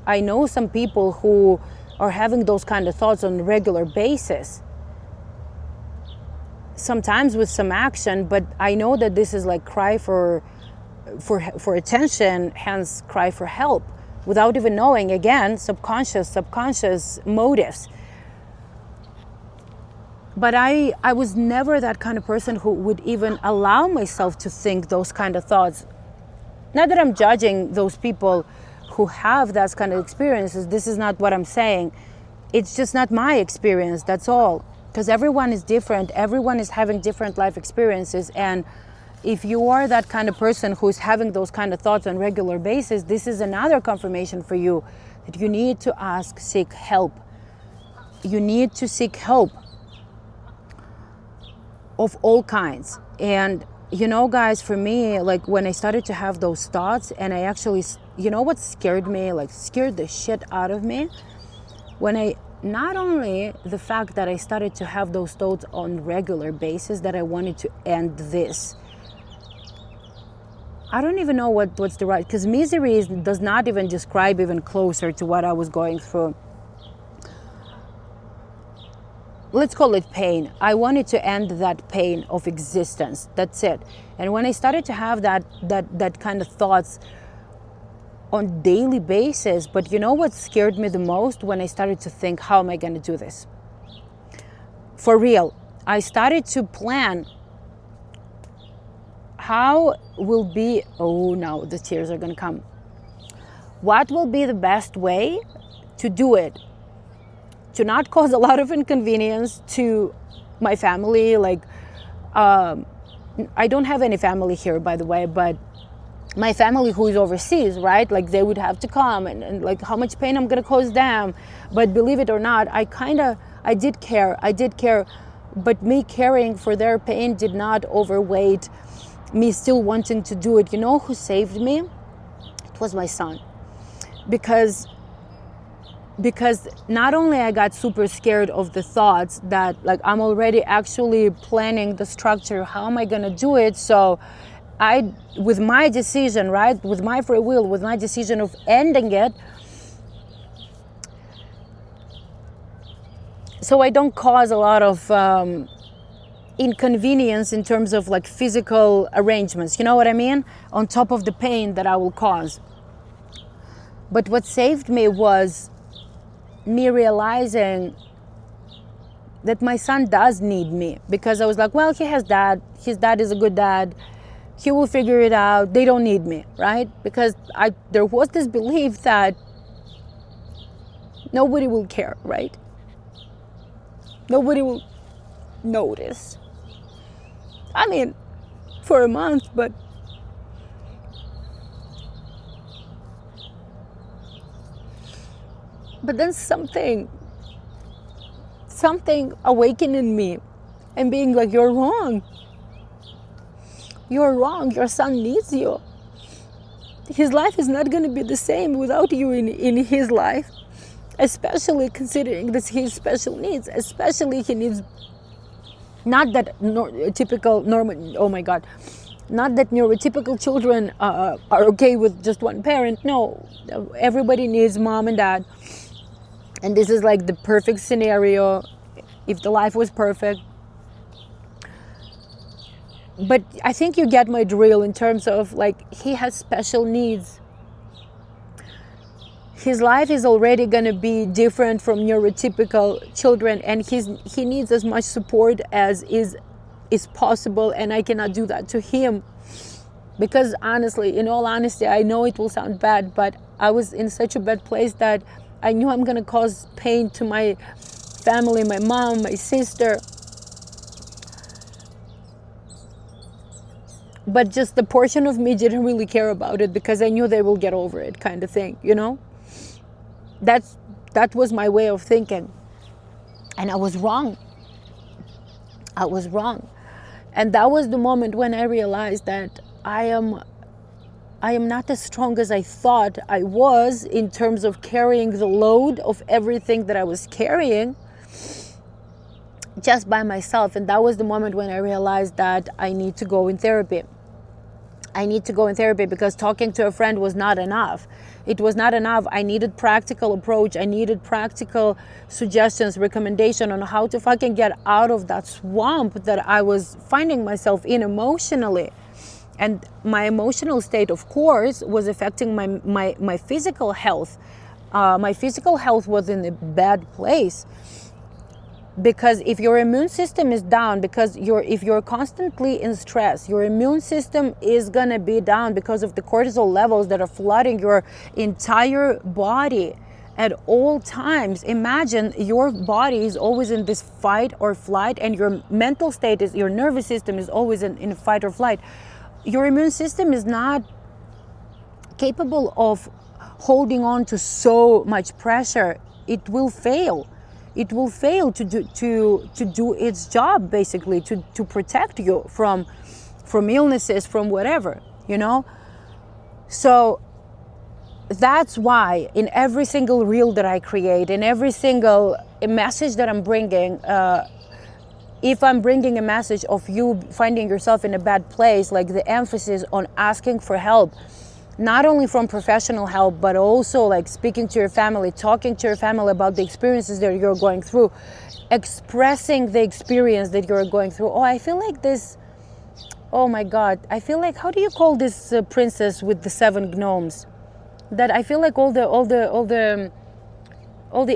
I know some people who are having those kind of thoughts on a regular basis. Sometimes with some action, but I know that this is like cry for attention, hence cry for help, without even knowing, again, subconscious motives. But I was never that kind of person who would even allow myself to think those kind of thoughts. Not that I'm judging those people who have that kind of experiences. This is not what I'm saying. It's just not my experience, that's all. Because everyone is different. Everyone is having different life experiences. And if you are that kind of person who's having those kind of thoughts on a regular basis, this is another confirmation for you that you need to seek help. You need to seek help of all kinds. And you know, guys, for me, like when I started to have those thoughts, and I actually, you know what scared me, like scared the shit out of me? Not only the fact that I started to have those thoughts on a regular basis, that I wanted to end this. I don't even know what's the right, because misery does not even describe even closer to what I was going through. Let's call it pain. I wanted to end that pain of existence. That's it. And when I started to have that kind of thoughts on daily basis, but you know what scared me the most? When I started to think, how am I going to do this? For real. I started to plan how will be, oh no, the tears are going to come. What will be the best way to do it? To not cause a lot of inconvenience to my family. Like, I don't have any family here, by the way, but my family who is overseas, right? Like they would have to come and like how much pain I'm gonna cause them. But believe it or not, I did care, but me caring for their pain did not overweight me still wanting to do it. You know who saved me? It was my son. Because not only I got super scared of the thoughts that like I'm already actually planning the structure, how am I gonna do it? So with my decision, right, with my free will, with my decision of ending it, so I don't cause a lot of inconvenience in terms of like physical arrangements, you know what I mean? On top of the pain that I will cause. But what saved me was me realizing that my son does need me, because I was like, well, he has dad, his dad is a good dad, he will figure it out, they don't need me, right? Because there was this belief that nobody will care, right? Nobody will notice. I mean, for a month, but then something awakened in me and being like, you're wrong, your son needs you. His life is not going to be the same without you in his life, especially considering that his special needs, especially he needs not that typical normal, oh my god, not that neurotypical children are okay with just one parent. No, everybody needs mom and dad. And this is like the perfect scenario if the life was perfect. But I think you get my drill in terms of like he has special needs. His life is already going to be different from neurotypical children, and he needs as much support as is possible, and I cannot do that to him. Because honestly, in all honesty, I know it will sound bad, but I was in such a bad place that I knew I'm going to cause pain to my family, my mom, my sister. But just the portion of me didn't really care about it because I knew they will get over it, kind of thing, you know? That's That was my way of thinking. And I was wrong. I was wrong. And that was the moment when I realized that I am not as strong as I thought I was in terms of carrying the load of everything that I was carrying just by myself. And that was the moment when I realized that I need to go in therapy. I need to go in therapy because talking to a friend was not enough. It was not enough. I needed practical approach. I needed practical suggestions, recommendation on how to fucking get out of that swamp that I was finding myself in emotionally. And my emotional state, of course, was affecting my physical health. My physical health was in a bad place. Because if your immune system is down, if you're constantly in stress, your immune system is gonna be down because of the cortisol levels that are flooding your entire body at all times. Imagine your body is always in this fight or flight, and your mental state is, your nervous system is always in fight or flight. Your immune system is not capable of holding on to so much pressure. It will fail. It will fail to do its job, basically, to protect you from illnesses, from whatever, you know. So that's why in every single reel that I create, in every single message that I'm bringing, if I'm bringing a message of you finding yourself in a bad place, like the emphasis on asking for help, not only from professional help, but also like speaking to your family, talking to your family about the experiences that you're going through, expressing the experience that you're going through. Oh, I feel like this, oh my God, I feel like, how do you call this princess with the 7 gnomes? That I feel like all the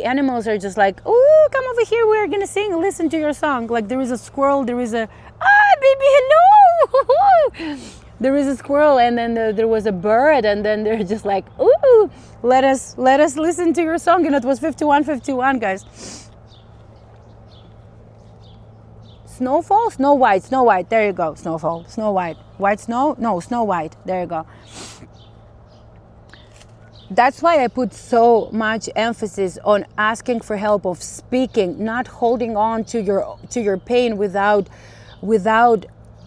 animals are just like, oh, come over here, we're gonna sing, listen to your song. Like there is a squirrel, there is a, baby, hello. There is a squirrel, and then there was a bird, and then they're just like, ooh, let us listen to your song. And it was 51:51, guys. Snowfall, Snow White, there you go. Snowfall, Snow White, white snow, no, Snow White, there you go. That's why I put so much emphasis on asking for help, of speaking, not holding on to your pain without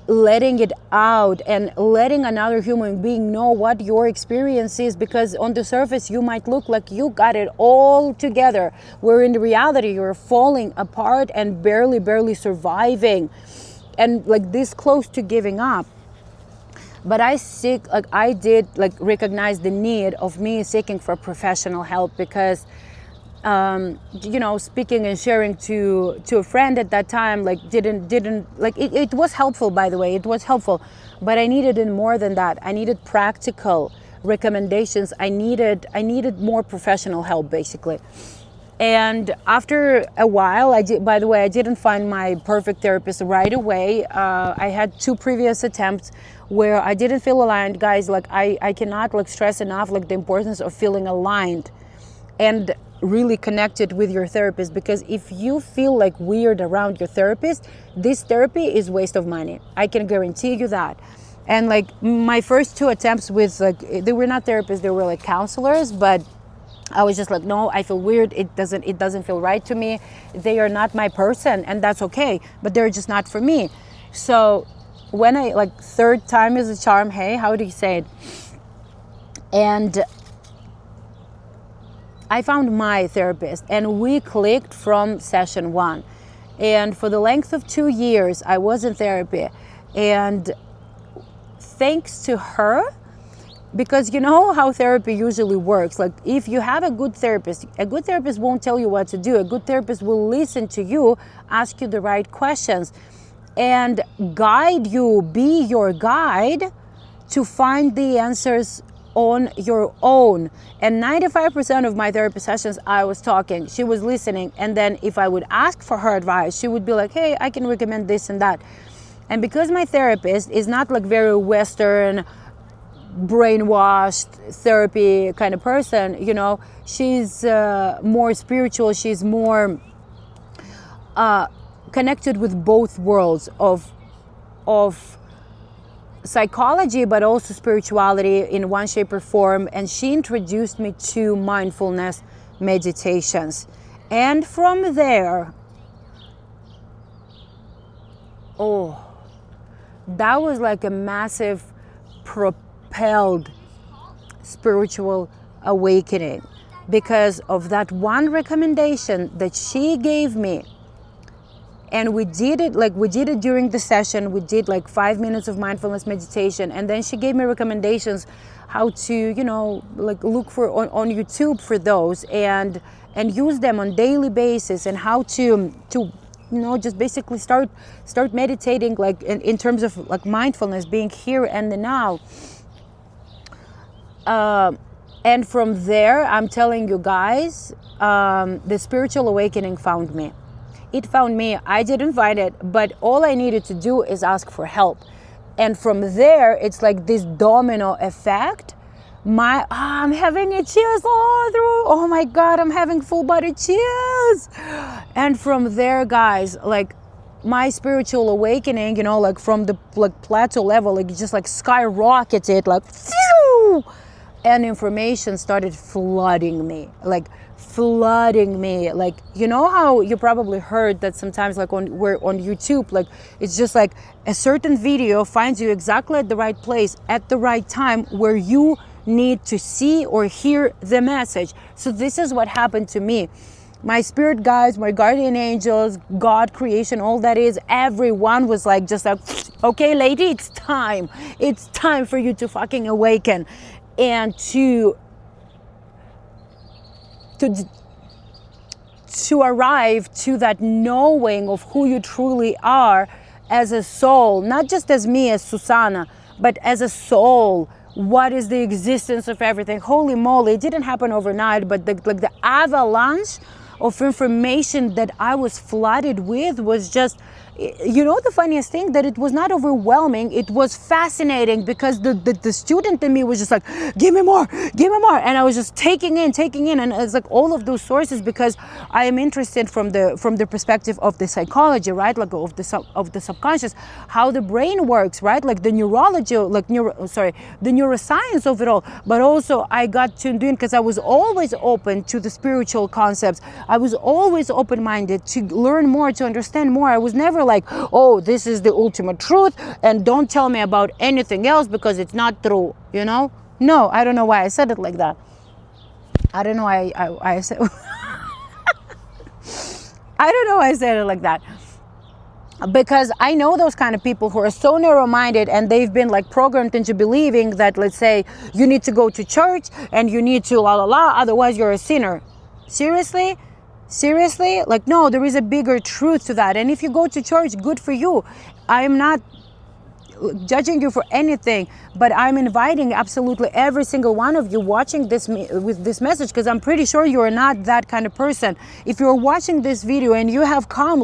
letting it out and letting another human being know what your experience is, because on the surface you might look like you got it all together, where in reality you're falling apart and barely surviving, and like this close to giving up. But I did recognize the need of me seeking for professional help, because speaking and sharing to a friend at that time, like didn't like it was helpful, by the way, it was helpful, but I needed it more than that. I needed practical recommendations. I needed more professional help, basically. And after a while, I didn't find my perfect therapist right away. I had 2 previous attempts where I didn't feel aligned. Guys, like I cannot stress enough the importance of feeling aligned and really connected with your therapist, because if you feel weird around your therapist, this therapy is waste of money. I can guarantee you that. And my first 2 attempts with they were not therapists, they were counselors, but I was just no, I feel weird. It doesn't feel right to me. They are not my person, and that's okay, but they're just not for me. So when I 3rd time is a charm, hey, how do you say it? And I found my therapist, and we clicked from session 1. And for the length of 2 years, I was in therapy. And thanks to her, because you know how therapy usually works. If you have a good therapist won't tell you what to do. A good therapist will listen to you, ask you the right questions, and guide you, be your guide to find the answers on your own. And 95% of my therapy sessions, I was talking, she was listening, and then if I would ask for her advice, she would be like, hey, I can recommend this and that. And because my therapist is not very Western, brainwashed therapy kind of person, she's more spiritual, she's more connected with both worlds of psychology, but also spirituality in one shape or form. And she introduced me to mindfulness, meditations. And from there, that was like a massive propelled spiritual awakening, because of that one recommendation that she gave me. And we did it during the session. We did like 5 minutes of mindfulness meditation, and then she gave me recommendations how to, like look for on YouTube for those and use them on daily basis, and how to just basically start meditating, like in terms of like mindfulness, being here and the now. And from there, I'm telling you guys, the spiritual awakening found me. It found me. I didn't find it, but all I needed to do is ask for help. And from there, it's like this domino effect. I'm having a chills all through. Oh my God, I'm having full body chills. And from there, guys, like my spiritual awakening, like from the plateau level, like just like skyrocketed, like phew, and information started flooding me. Like how you probably heard that sometimes like on YouTube, like it's just like a certain video finds you exactly at the right place at the right time where you need to see or hear the message. So this is what happened to me. My spirit guides, my guardian angels, God, creation, all that is, everyone was like, just like, okay, lady, it's time for you to fucking awaken and to arrive to that knowing of who you truly are as a soul, not just as me, as Susanna, but as a soul. What is the existence of everything? Holy moly, it didn't happen overnight, but the avalanche of information that I was flooded with was just, the funniest thing, that it was not overwhelming, it was fascinating, because the student in me was just like, give me more, and I was just taking in, and it's like all of those sources, because I am interested from the perspective of the psychology, right, like of the subconscious, how the brain works, right, like the neurology, the neuroscience of it all. But also I got tuned in because I was always open to the spiritual concepts. I was always open-minded to learn more, to understand more. I was never like, oh, this is the ultimate truth and don't tell me about anything else because it's not true, No, I don't know why I said it like that. I don't know why I said I don't know why I said it like that. Because I know those kind of people who are so narrow-minded, and they've been like programmed into believing that, let's say, you need to go to church and you need to otherwise you're a sinner. Seriously? Like, no, there is a bigger truth to that. And if you go to church, good for you. I am not judging you for anything, but I'm inviting absolutely every single one of you watching this with this message, because I'm pretty sure you're not that kind of person. If you're watching this video and you have come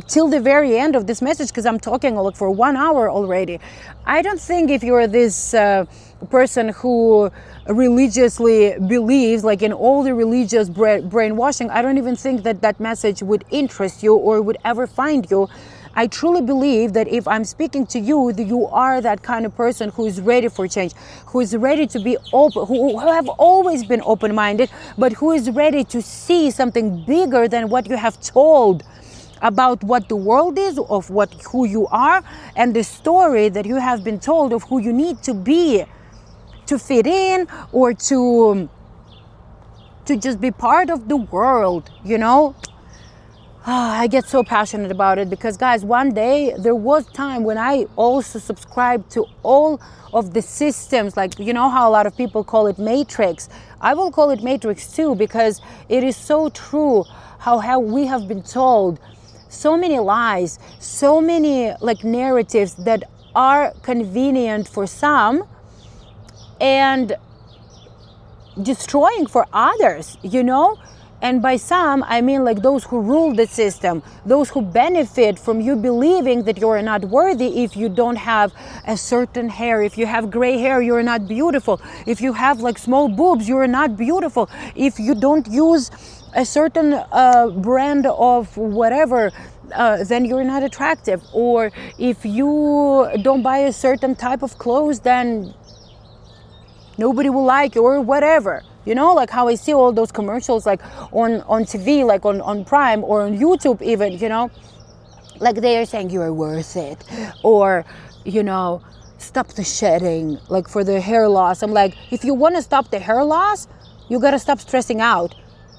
till the very end of this message, because I'm talking like for 1 hour already, I don't think if you're this person who religiously believes like in all the religious brainwashing, I don't even think that message would interest you or would ever find you. I truly believe that if I'm speaking to you, that you are that kind of person who is ready for change, who is ready to be open, who have always been open-minded, but who is ready to see something bigger than what you have told about what the world is, of who you are, and the story that you have been told of who you need to be to fit in, or to just be part of the world, I get so passionate about it because, guys, one day there was time when I also subscribed to all of the systems, like, how a lot of people call it Matrix. I will call it Matrix too, because it is so true how we have been told so many lies, so many like narratives that are convenient for some and destroying for others, And by some, I mean like those who rule the system, those who benefit from you believing that you're not worthy if you don't have a certain hair. If you have gray hair, you're not beautiful. If you have like small boobs, you're not beautiful. If you don't use a certain brand of whatever, then you're not attractive. Or if you don't buy a certain type of clothes, then nobody will like you, or whatever. You know, like how I see all those commercials like on TV, like on Prime or on YouTube even, you know, like they are saying you are worth it, or, you know, stop the shedding, like for the hair loss. I'm like, if you want to stop the hair loss, you got to stop stressing out.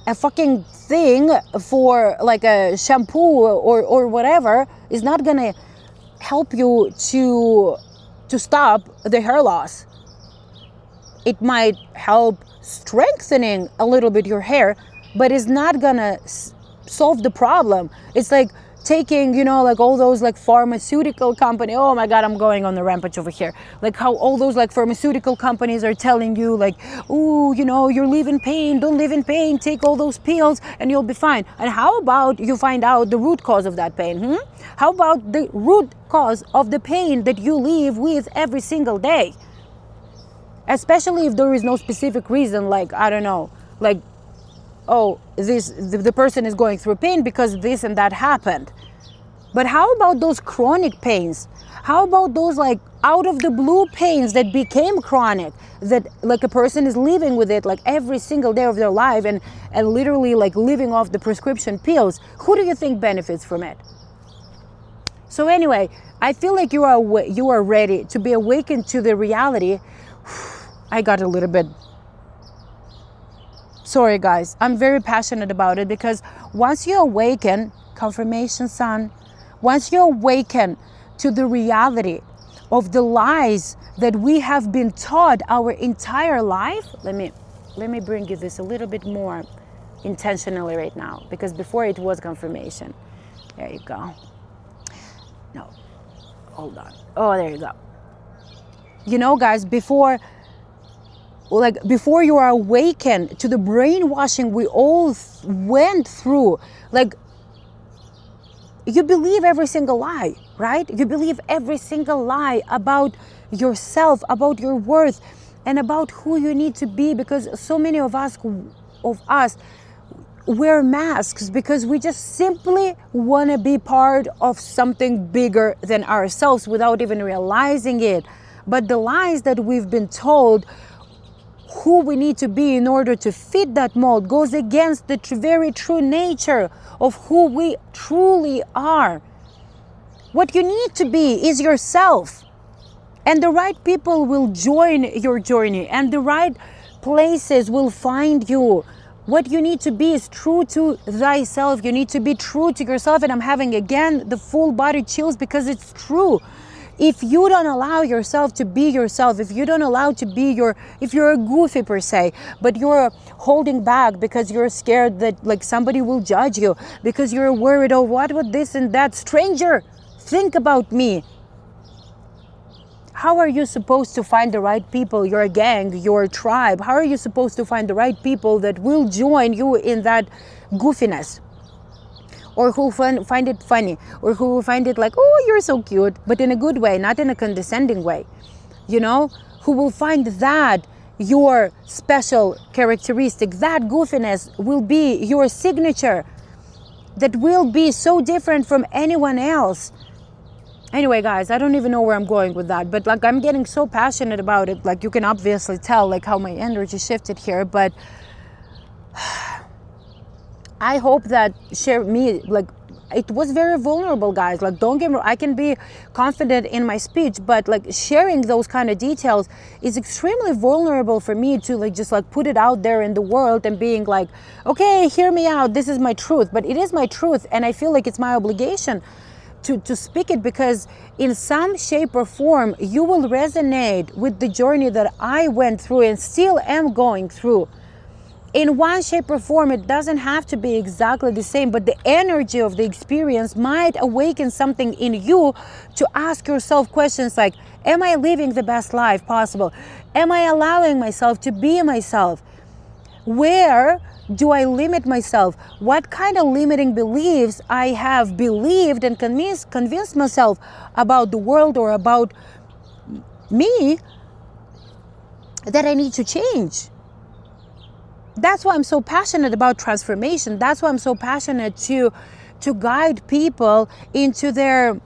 A fucking thing for like a shampoo or whatever is not going to help you to stop the hair loss. It might help strengthening a little bit your hair, but it's not gonna solve the problem. It's like taking, you know, like all those like pharmaceutical company. Oh my God, I'm going on the rampage over here. Like how all those like pharmaceutical companies are telling you like, oh, you know, you're living pain, don't live in pain, take all those pills and you'll be fine. And how about you find out the root cause of that pain? How about the root cause of the pain that you live with every single day? Especially if there is no specific reason, like, I don't know, like, oh, the person is going through pain because this and that happened. But how about those chronic pains? How about those like out of the blue pains that became chronic, that like a person is living with it like every single day of their life and literally like living off the prescription pills? Who do you think benefits from it? So anyway, I feel like you are ready to be awakened to the reality. I got a little bit, sorry guys, I'm very passionate about it, because once you awaken, confirmation sun, once you awaken to the reality of the lies that we have been taught our entire life, let me bring you this a little bit more intentionally right now, because before it was confirmation. There you go. No, hold on. Oh, there you go. You know, guys, before you are awakened to the brainwashing we all went through, like, you believe every single lie, right? You believe every single lie about yourself, about your worth, and about who you need to be, because so many of us wear masks because we just simply want to be part of something bigger than ourselves without even realizing it. But the lies that we've been told who we need to be in order to fit that mold goes against the very true nature of who we truly are. What you need to be is yourself, and the right people will join your journey, and the right places will find you. What you need to be is true to thyself. You need to be true to yourself. And I'm having again the full body chills, because it's true. If you don't allow yourself to be yourself, if you don't allow to be if you're a goofy per se, but you're holding back because you're scared that like somebody will judge you, because you're worried, oh, what would this and that, stranger, think about me. How are you supposed to find the right people, your gang, your tribe? How are you supposed to find the right people that will join you in that goofiness? Or who find it funny, or who find it like, oh, you're so cute, but in a good way, not in a condescending way, you know? Who will find that your special characteristic, that goofiness will be your signature, that will be so different from anyone else. Anyway, guys, I don't even know where I'm going with that, but like I'm getting so passionate about it. Like you can obviously tell like how my energy shifted here, but I hope that it was very vulnerable, guys. Like, don't get me wrong, I can be confident in my speech, but like sharing those kind of details is extremely vulnerable for me to like just like put it out there in the world and being like, okay, hear me out, this is my truth. But it is my truth, and I feel like it's my obligation to speak it, because in some shape or form you will resonate with the journey that I went through and still am going through. In one shape or form, it doesn't have to be exactly the same, but the energy of the experience might awaken something in you to ask yourself questions like, am I living the best life possible? Am I allowing myself to be myself? Where do I limit myself? What kind of limiting beliefs I have believed and convinced myself about the world or about me that I need to change? That's why I'm so passionate about transformation. That's why I'm so passionate to guide people into their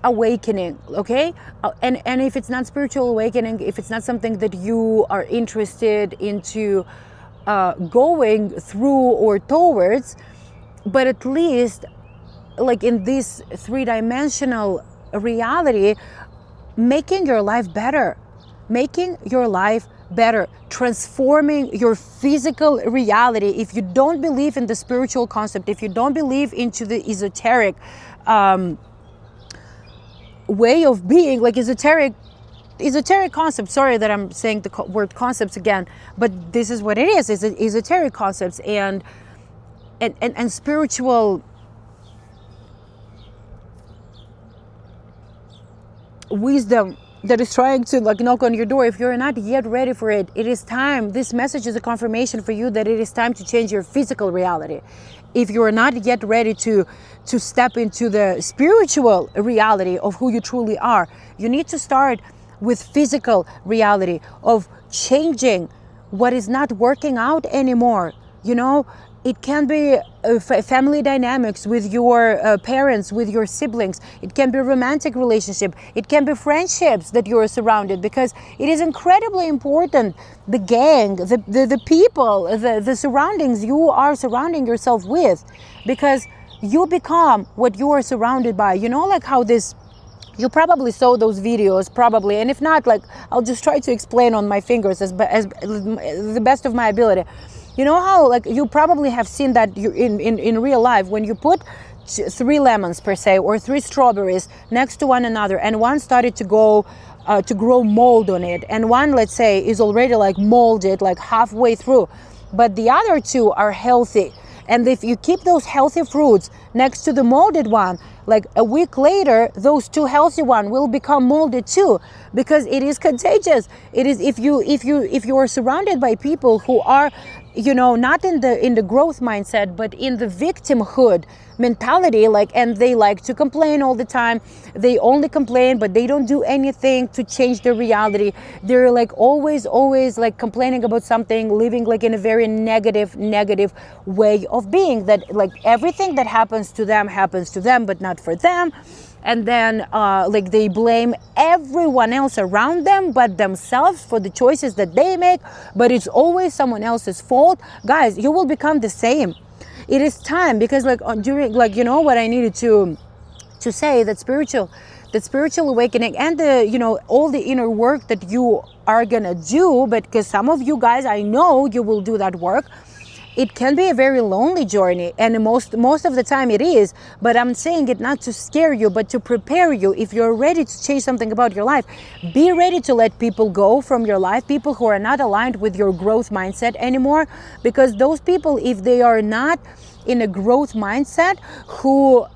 awakening, okay? And if it's not spiritual awakening, if it's not something that you are interested into going through or towards, but at least like in this three-dimensional reality, making your life better, transforming your physical reality. If you don't believe in the spiritual concept, if you don't believe into the esoteric way of being, like esoteric concept, sorry that I'm saying the word concepts again, but this is what it is esoteric concepts and spiritual wisdom that is trying to like knock on your door. If you're not yet ready for it, it is time. This message is a confirmation for you that it is time to change your physical reality. If you are not yet ready to step into the spiritual reality of who you truly are, you need to start with physical reality of changing what is not working out anymore. You know, it can be family dynamics with your parents, with your siblings. It can be romantic relationship. It can be friendships that you are surrounded, because it is incredibly important. The gang, the people, the surroundings you are surrounding yourself with, because you become what you are surrounded by. You know, like how this, you probably saw those videos, probably, and if not, like I'll just try to explain on my fingers as the best of my ability. You know how like you probably have seen that you in real life, when you put 3 lemons per se or 3 strawberries next to one another, and one started to go to grow mold on it, and one, let's say, is already like molded like halfway through, but the other 2 are healthy. And if you keep those healthy fruits next to the molded one, like a week later, those 2 healthy ones will become molded too, because it is contagious. It is, if you are surrounded by people who are, you know, not in the growth mindset, but in the victimhood mentality, like, and they like to complain all the time. They only complain, but they don't do anything to change their reality. They're like always like complaining about something, living like in a very negative way of being, that like everything that happens to them, but not for them. And then like they blame everyone else around them but themselves for the choices that they make, but it's always someone else's fault. Guys, you will become the same. It is time, because like during, like, you know what I needed to say, that spiritual awakening and the, you know, all the inner work that you are gonna do, but because some of you guys, I know you will do that work. It can be a very lonely journey, and most of the time it is, but I'm saying it not to scare you, but to prepare you. If you're ready to change something about your life, be ready to let people go from your life, people who are not aligned with your growth mindset anymore, because those people, if they are not in a growth mindset, who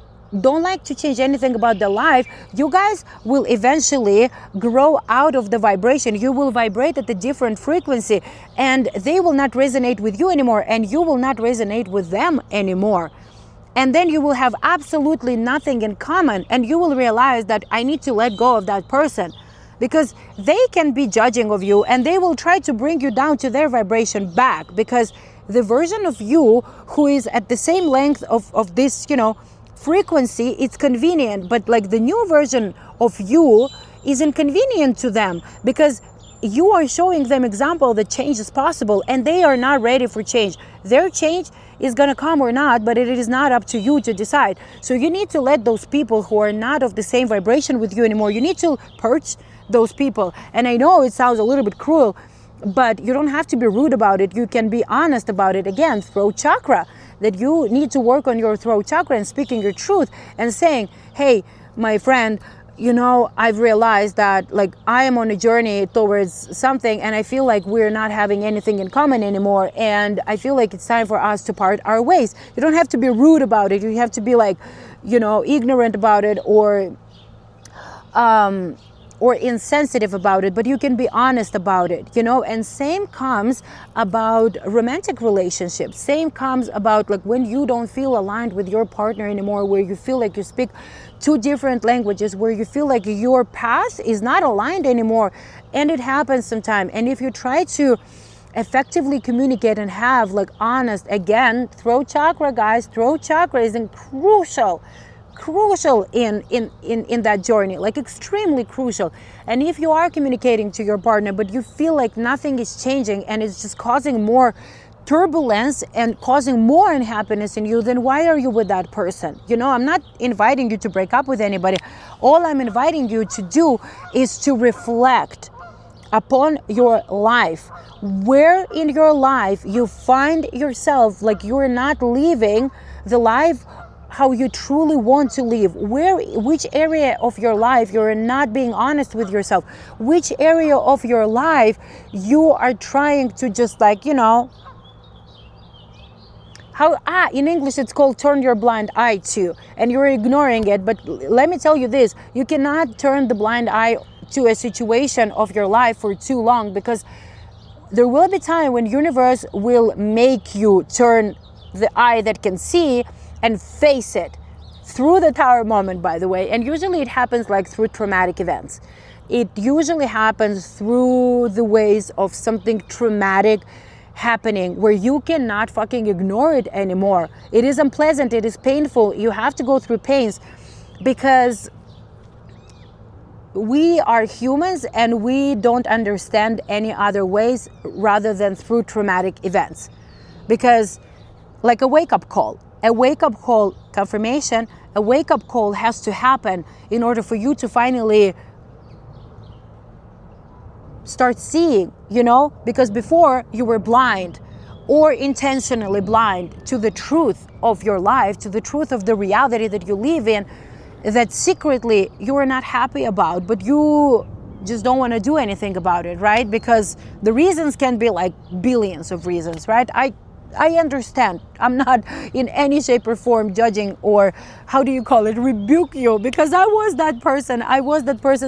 don't like to change anything about their life, you guys will eventually grow out of the vibration. You will vibrate at a different frequency, and they will not resonate with you anymore, and you will not resonate with them anymore. And then you will have absolutely nothing in common, and you will realize that I need to let go of that person, because they can be judging of you, and they will try to bring you down to their vibration back, because the version of you who is at the same length of this, you know, frequency, it's convenient, but like the new version of you is inconvenient to them, because you are showing them example that change is possible, and they are not ready for change. Their change is gonna come or not, but it is not up to you to decide. So you need to let those people who are not of the same vibration with you anymore, you need to purge those people. And I know it sounds a little bit cruel, but you don't have to be rude about it. You can be honest about it. Again, throat chakra, that you need to work on your throat chakra and speaking your truth and saying, hey, my friend, you know, I've realized that like I am on a journey towards something, and I feel like we're not having anything in common anymore, and I feel like it's time for us to part our ways. You don't have to be rude about it. You have to be like, you know, ignorant about it, or insensitive about it, but you can be honest about it, you know. And same comes about romantic relationships. Same comes about like when you don't feel aligned with your partner anymore, where you feel like you speak 2 different languages, where you feel like your path is not aligned anymore. And it happens sometime. And if you try to effectively communicate and have like honest, again, throat chakra, guys, throat chakra is crucial crucial in that journey, like extremely crucial. And if you are communicating to your partner but you feel like nothing is changing and it's just causing more turbulence and causing more unhappiness in you, then why are you with that person? You know, I'm not inviting you to break up with anybody. All I'm inviting you to do is to reflect upon your life. Where in your life you find yourself like you're not living the life how you truly want to live, which area of your life you're not being honest with yourself, which area of your life you are trying to just like, you know, in English it's called turn your blind eye to, and you're ignoring it. But let me tell you this, you cannot turn the blind eye to a situation of your life for too long, because there will be time when universe will make you turn the eye that can see and face it through the tower moment, by the way. And usually it happens like through traumatic events. It usually happens through the ways of something traumatic happening where you cannot fucking ignore it anymore. It is unpleasant, it is painful, you have to go through pains, because we are humans and we don't understand any other ways rather than through traumatic events. Because like a wake-up call confirmation, a wake-up call has to happen in order for you to finally start seeing, you know, because before you were blind or intentionally blind to the truth of your life, to the truth of the reality that you live in, that secretly you are not happy about, but you just don't want to do anything about it, right? Because the reasons can be like billions of reasons, right? I understand. I'm not in any shape or form judging or, how do you call it, rebuke you, because I was that person.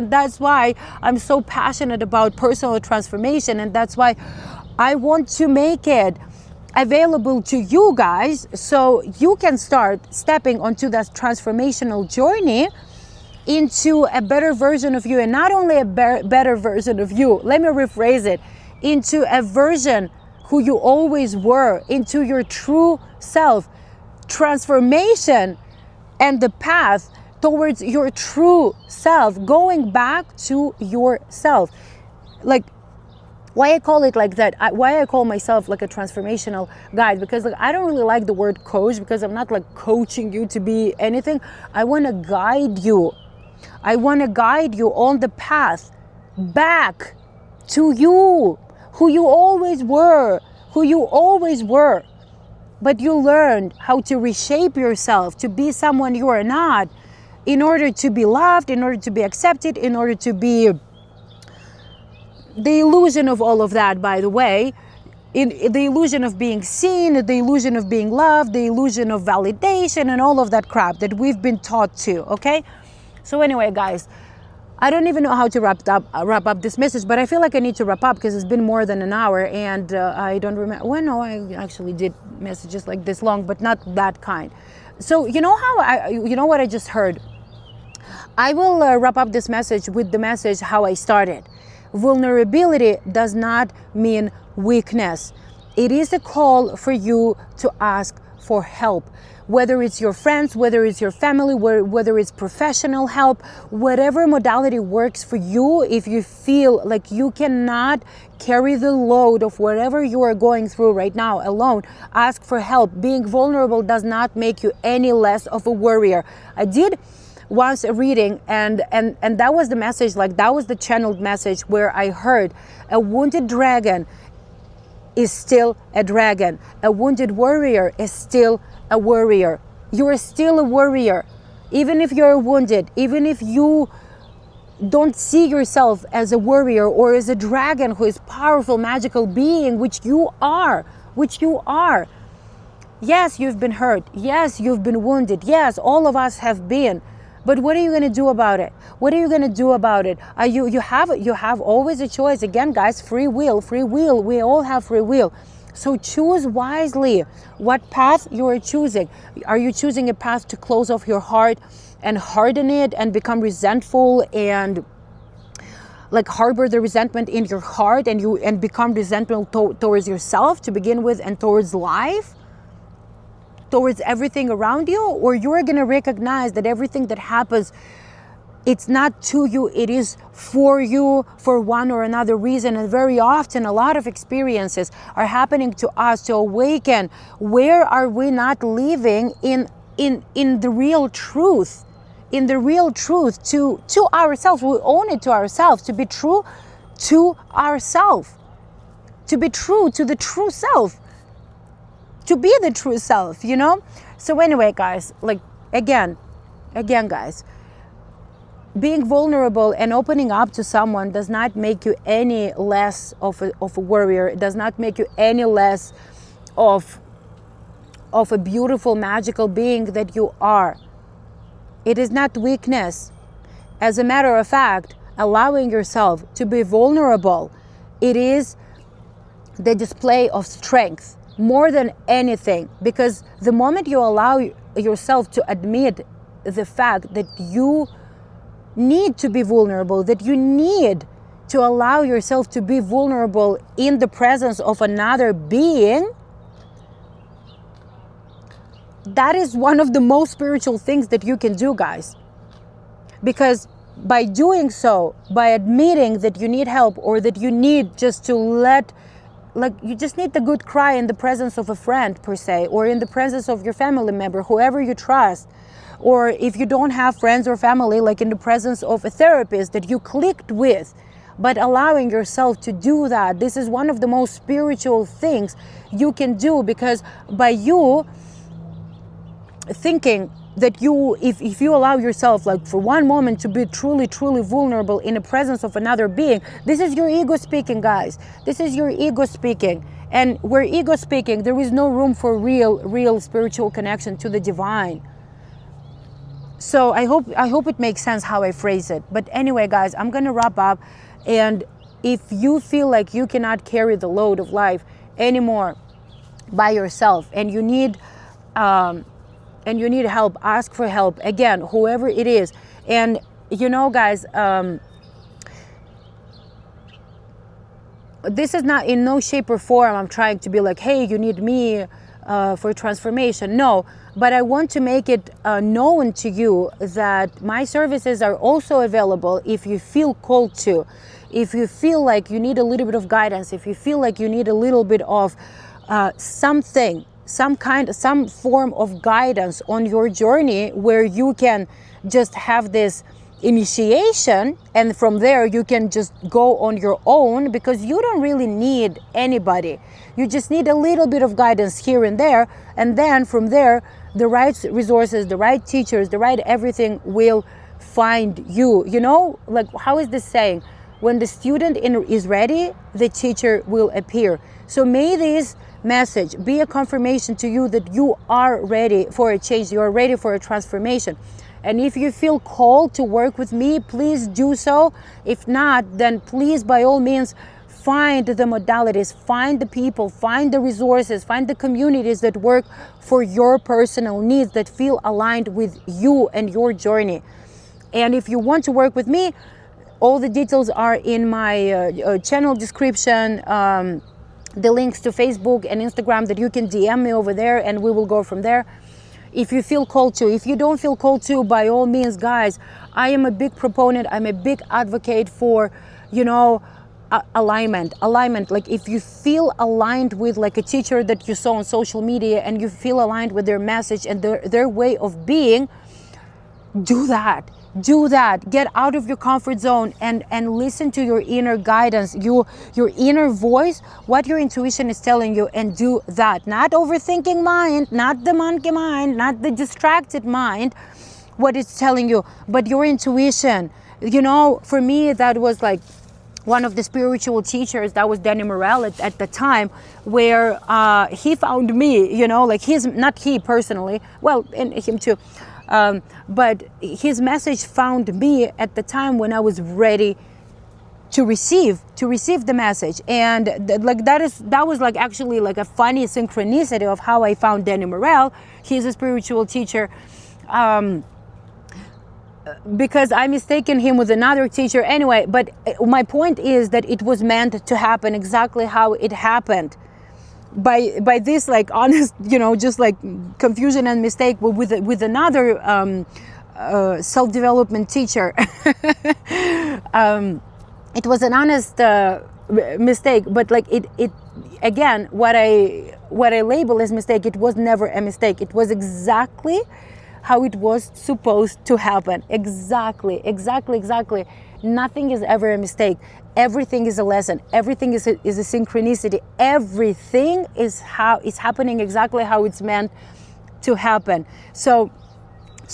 That's why I'm so passionate about personal transformation, and that's why I want to make it available to you guys so you can start stepping onto that transformational journey into a better version of you. And not only a better version of you, let me rephrase it, into a version who you always were, into your true self. Transformation and the path towards your true self, going back to yourself. Like, why I call it like that, why I call myself like a transformational guide, because like I don't really like the word coach, because I'm not like coaching you to be anything. I want to guide you. I want to guide you on the path back to you, who you always were, but you learned how to reshape yourself to be someone you are not, in order to be loved, in order to be accepted, in order to be the illusion of all of that, by the way, in the illusion of being seen, the illusion of being loved, the illusion of validation, and all of that crap that we've been taught to, okay? So anyway, guys, I don't even know how to wrap up this message, but I feel like I need to wrap up because it's been more than an hour, and I don't remember. Well, no, I actually did messages like this long, but not that kind. So you know what I just heard? I will wrap up this message with the message how I started. Vulnerability does not mean weakness. It is a call for you to ask for help. Whether it's your friends, whether it's your family, whether it's professional help, whatever modality works for you. If you feel like you cannot carry the load of whatever you are going through right now alone, ask for help. Being vulnerable does not make you any less of a warrior. I did once a reading, and that was the message, like that was the channeled message, where I heard a wounded dragon is still a dragon. A wounded warrior is still a warrior. You are still a warrior. Even if you're wounded, even if you don't see yourself as a warrior or as a dragon who is powerful, magical being, which you are. Yes, you've been hurt. Yes, you've been wounded. Yes, all of us have been. But what are you going to do about it? What are you going to do about it? You have always a choice. Again, guys, free will. We all have free will. So choose wisely what path you are choosing. Are you choosing a path to close off your heart and harden it and become resentful and like harbor the resentment in your heart and become resentful towards yourself to begin with and towards life? towards everything around you, or you're going to recognize that everything that happens, it's not to you, it is for you for one or another reason. And very often a lot of experiences are happening to us to awaken where are we not living in the real truth, to ourselves. We own it to ourselves, to be true to ourselves, to be true to the true self, to be the true self, you know? So anyway, guys, like again, guys, being vulnerable and opening up to someone does not make you any less of a warrior. It does not make you any less of a beautiful, magical being that you are. It is not weakness. As a matter of fact, allowing yourself to be vulnerable, it is the display of strength more than anything. Because the moment you allow yourself to admit the fact that you need to be vulnerable, that you need to allow yourself to be vulnerable in the presence of another being, that is one of the most spiritual things that you can do, guys. Because by doing so, by admitting that you need help, or that you need just to you just need a good cry in the presence of a friend per se, or in the presence of your family member, whoever you trust. Or if you don't have friends or family, like in the presence of a therapist that you clicked with, but allowing yourself to do that, this is one of the most spiritual things you can do. Because by you thinking that if you allow yourself, like for one moment, to be truly vulnerable in the presence of another being, this is your ego speaking, guys. This is your ego speaking. And where ego speaking, there is no room for real spiritual connection to the divine. So I hope it makes sense how I phrase it. But anyway, guys, I'm gonna wrap up. And if you feel like you cannot carry the load of life anymore by yourself, and you need help, ask for help. Again, whoever it is. And you know, guys, this is not in no shape or form I'm trying to be like, hey, you need me for transformation. No, but I want to make it known to you that my services are also available if you feel called to, if you feel like you need a little bit of guidance, if you feel like you need a little bit of some form of guidance on your journey, where you can just have this initiation, and from there you can just go on your own, because you don't really need anybody. You just need a little bit of guidance here and there, and then from there the right resources, the right teachers, the right everything will find you. You know, like, how is this saying? When the student is ready, the teacher will appear. So may this message be a confirmation to you that you are ready for a change, you are ready for a transformation. And if you feel called to work with me, please do so. If not, then please, by all means, find the modalities, find the people, find the resources, find the communities that work for your personal needs, that feel aligned with you and your journey. And if you want to work with me, all the details are in my channel description, the links to Facebook and Instagram that you can DM me over there, and we will go from there. If you feel called to. If you don't feel called to, by all means, guys, I am a big proponent, I'm a big advocate for, you know, alignment. Like, if you feel aligned with like a teacher that you saw on social media, and you feel aligned with their message and their way of being, do that. Get out of your comfort zone and listen to your inner guidance, your inner voice, what your intuition is telling you, and do that. Not overthinking mind, not the monkey mind, not the distracted mind, what it's telling you, but your intuition. You know, for me, that was like one of the spiritual teachers, that was Danny Morel at the time, where he found me, you know, like not he personally, well, and him too, but his message found me at the time when I was ready to receive the message. And that was like actually like a funny synchronicity of how I found Danny Morel. He's a spiritual teacher, because I mistaken him with another teacher anyway. But my point is that it was meant to happen exactly how it happened. by this like honest, just like confusion and mistake with another self-development teacher. It was an honest mistake, but like it again, what I label as mistake, it was never a mistake. It was exactly how it was supposed to happen. Exactly. Nothing is ever a mistake. Everything is a lesson. Everything is a synchronicity. Everything is happening exactly how it's meant to happen. So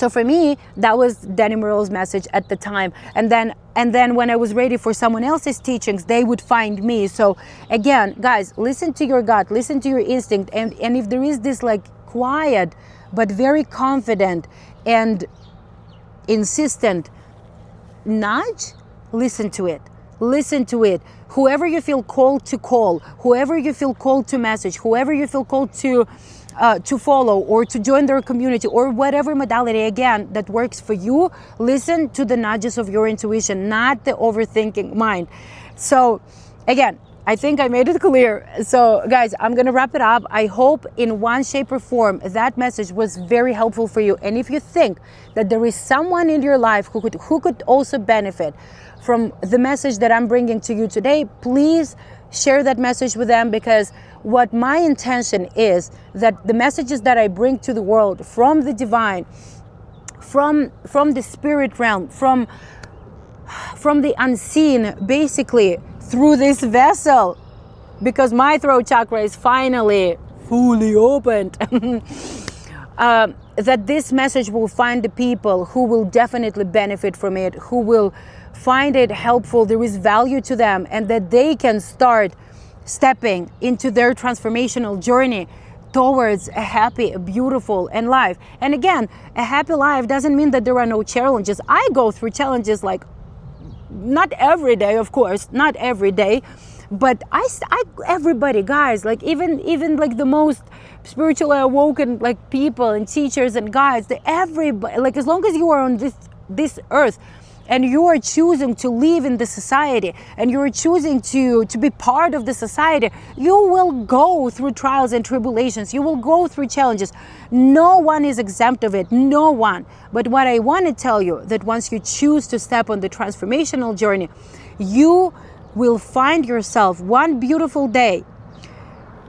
for me, that was Danny Morell's message at the time. And then when I was ready for someone else's teachings, they would find me. So again, guys, listen to your gut, listen to your instinct. And if there is this like quiet, but very confident and insistent nudge, listen to it. Listen to it. Whoever you feel called to call, whoever you feel called to message, whoever you feel called to follow or to join their community or whatever modality, again, that works for you, listen to the nudges of your intuition, not the overthinking mind. So again, I think I made it clear. So guys, I'm gonna wrap it up. I hope in one shape or form that message was very helpful for you. And if you think that there is someone in your life who could also benefit from the message that I'm bringing to you today, please share that message with them, because what my intention is that the messages that I bring to the world from the divine, from the spirit realm, from the unseen, basically through this vessel, because my throat chakra is finally fully opened, that this message will find the people who will definitely benefit from it, who will find it helpful, there is value to them, and that they can start stepping into their transformational journey towards a happy, beautiful, and life. And again, a happy life doesn't mean that there are no challenges. I go through challenges, like not every day, of course, not every day, but I everybody, guys, like even like the most spiritually awoken like people and teachers and guides, everybody, like as long as you are on this earth and you are choosing to live in the society and you are choosing to be part of the society, you will go through trials and tribulations, you will go through challenges. No one is exempt of it, no one. But what I want to tell you, that once you choose to step on the transformational journey, you will find yourself one beautiful day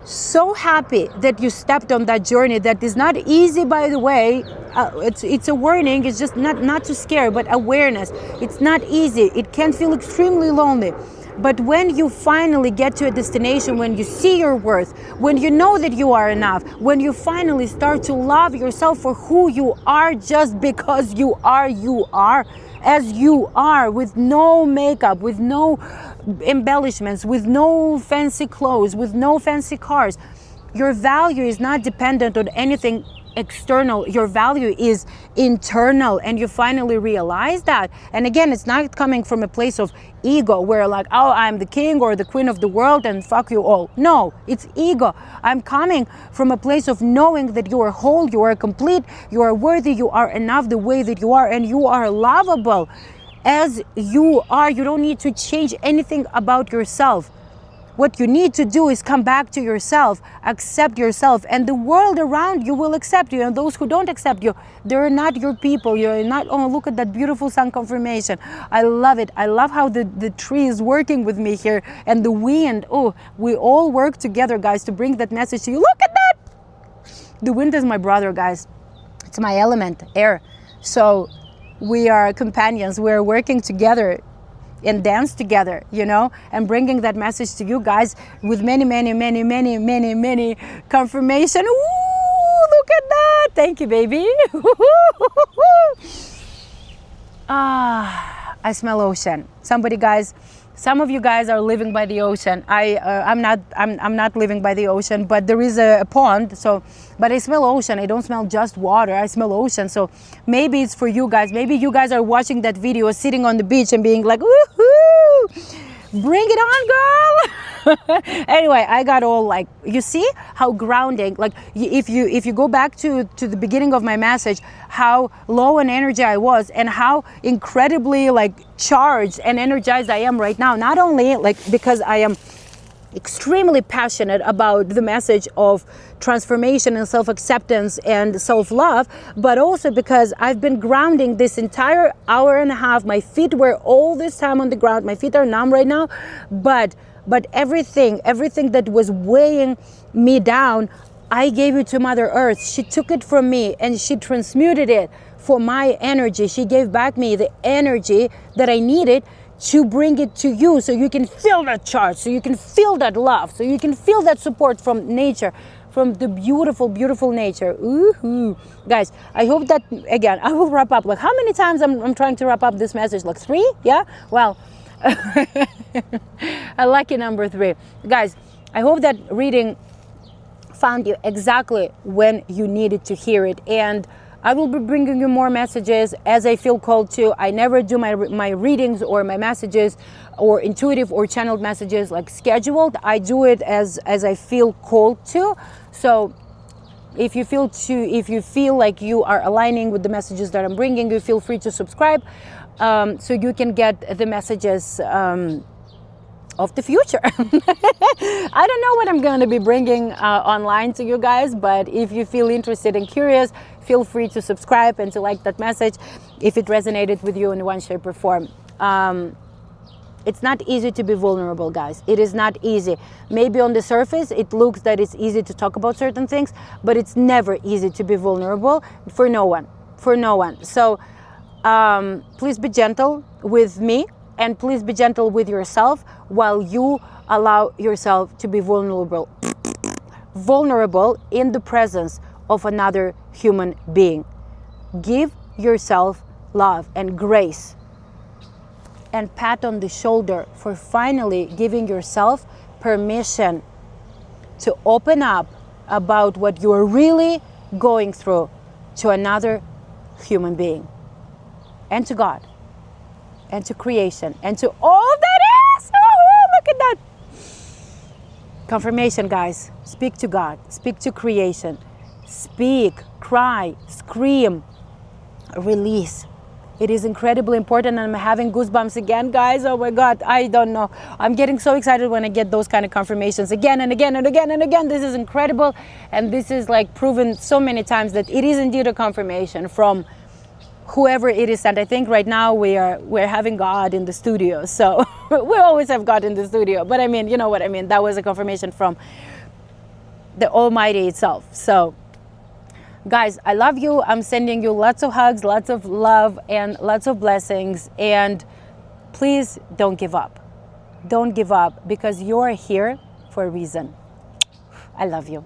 so happy that you stepped on that journey. That is not easy, by the way. It's a warning. It's just not to scare, but awareness. It's not easy. It can feel extremely lonely. But when you finally get to a destination, when you see your worth, when you know that you are enough, when you finally start to love yourself for who you are, just because you are as you are, with no makeup, with no embellishments, with no fancy clothes, with no fancy cars. Your value is not dependent on anything external. Your value is internal, and you finally realize that. And again, it's not coming from a place of ego where like, oh, I'm the king or the queen of the world and fuck you all. No, it's ego. I'm coming from a place of knowing that you are whole, you are complete, you are worthy, you are enough the way that you are, and you are lovable as you are. You don't need to change anything about yourself. What you need to do is come back to yourself, accept yourself, and the world around you will accept you. And those who don't accept you, they're not your people. You're not, oh, look at that beautiful sun confirmation. I love it. I love how the tree is working with me here, and the wind. Oh, we all work together, guys, to bring that message to you. Look at that. The wind is my brother, guys. It's my element, air. So we are companions. We're working together and dance together, and bringing that message to you guys with many confirmation. Ooh, look at that. Thank you, baby. I smell ocean. Some of you guys are living by the ocean. I'm not living by the ocean, but there is a pond. But I smell ocean. I don't smell just water. I smell ocean. So maybe it's for you guys. Maybe you guys are watching that video, sitting on the beach and being like, woohoo! Bring it on, girl. Anyway, I got all like, you see how grounding, like if you go back to the beginning of my message, how low in energy I was and how incredibly like charged and energized I am right now. Not only like because I am extremely passionate about the message of transformation and self-acceptance and self-love, but also because I've been grounding this entire hour and a half. My feet were all this time on the ground. My feet are numb right now, but everything that was weighing me down, I gave it to Mother Earth. She took it from me and she transmuted it for my energy. She gave back me the energy that I needed to bring it to you, so you can feel that charge, so you can feel that love, so you can feel that support from nature, from the beautiful, beautiful nature. Ooh, guys, I hope that, again, I will wrap up. Like, how many times I'm trying to wrap up this message? Like 3? Yeah? Well, a lucky number 3. Guys, I hope that reading found you exactly when you needed to hear it, and I will be bringing you more messages as I feel called to. I never do my readings or my messages or intuitive or channeled messages like scheduled. I do it as I feel called to. So if you feel like you are aligning with the messages that I'm bringing you, feel free to subscribe, so you can get the messages of the future. I don't know what I'm going to be bringing online to you guys, but if you feel interested and curious, feel free to subscribe and to like that message if it resonated with you in one shape or form. It's not easy to be vulnerable, guys. It is not easy. Maybe on the surface it looks that it's easy to talk about certain things, but it's never easy to be vulnerable for no one. So please be gentle with me, and please be gentle with yourself while you allow yourself to be vulnerable in the presence of another human being. Give yourself love and grace, and pat on the shoulder for finally giving yourself permission to open up about what you are really going through to another human being, and to God, and to creation, and to all that is. Oh, look at that. Confirmation, guys. Speak to God. Speak to creation. Speak, cry, scream, release. It is incredibly important, and I'm having goosebumps again, guys. Oh my God, I don't know. I'm getting so excited when I get those kind of confirmations again and again and again and again. This is incredible, and this is like proven so many times that it is indeed a confirmation from whoever it is. And I think right now we're having God in the studio. So we always have God in the studio, but I mean, you know what I mean. That was a confirmation from the Almighty itself. So guys, I love you. I'm sending you lots of hugs, lots of love, and lots of blessings. And please don't give up. Don't give up, because you're here for a reason. I love you.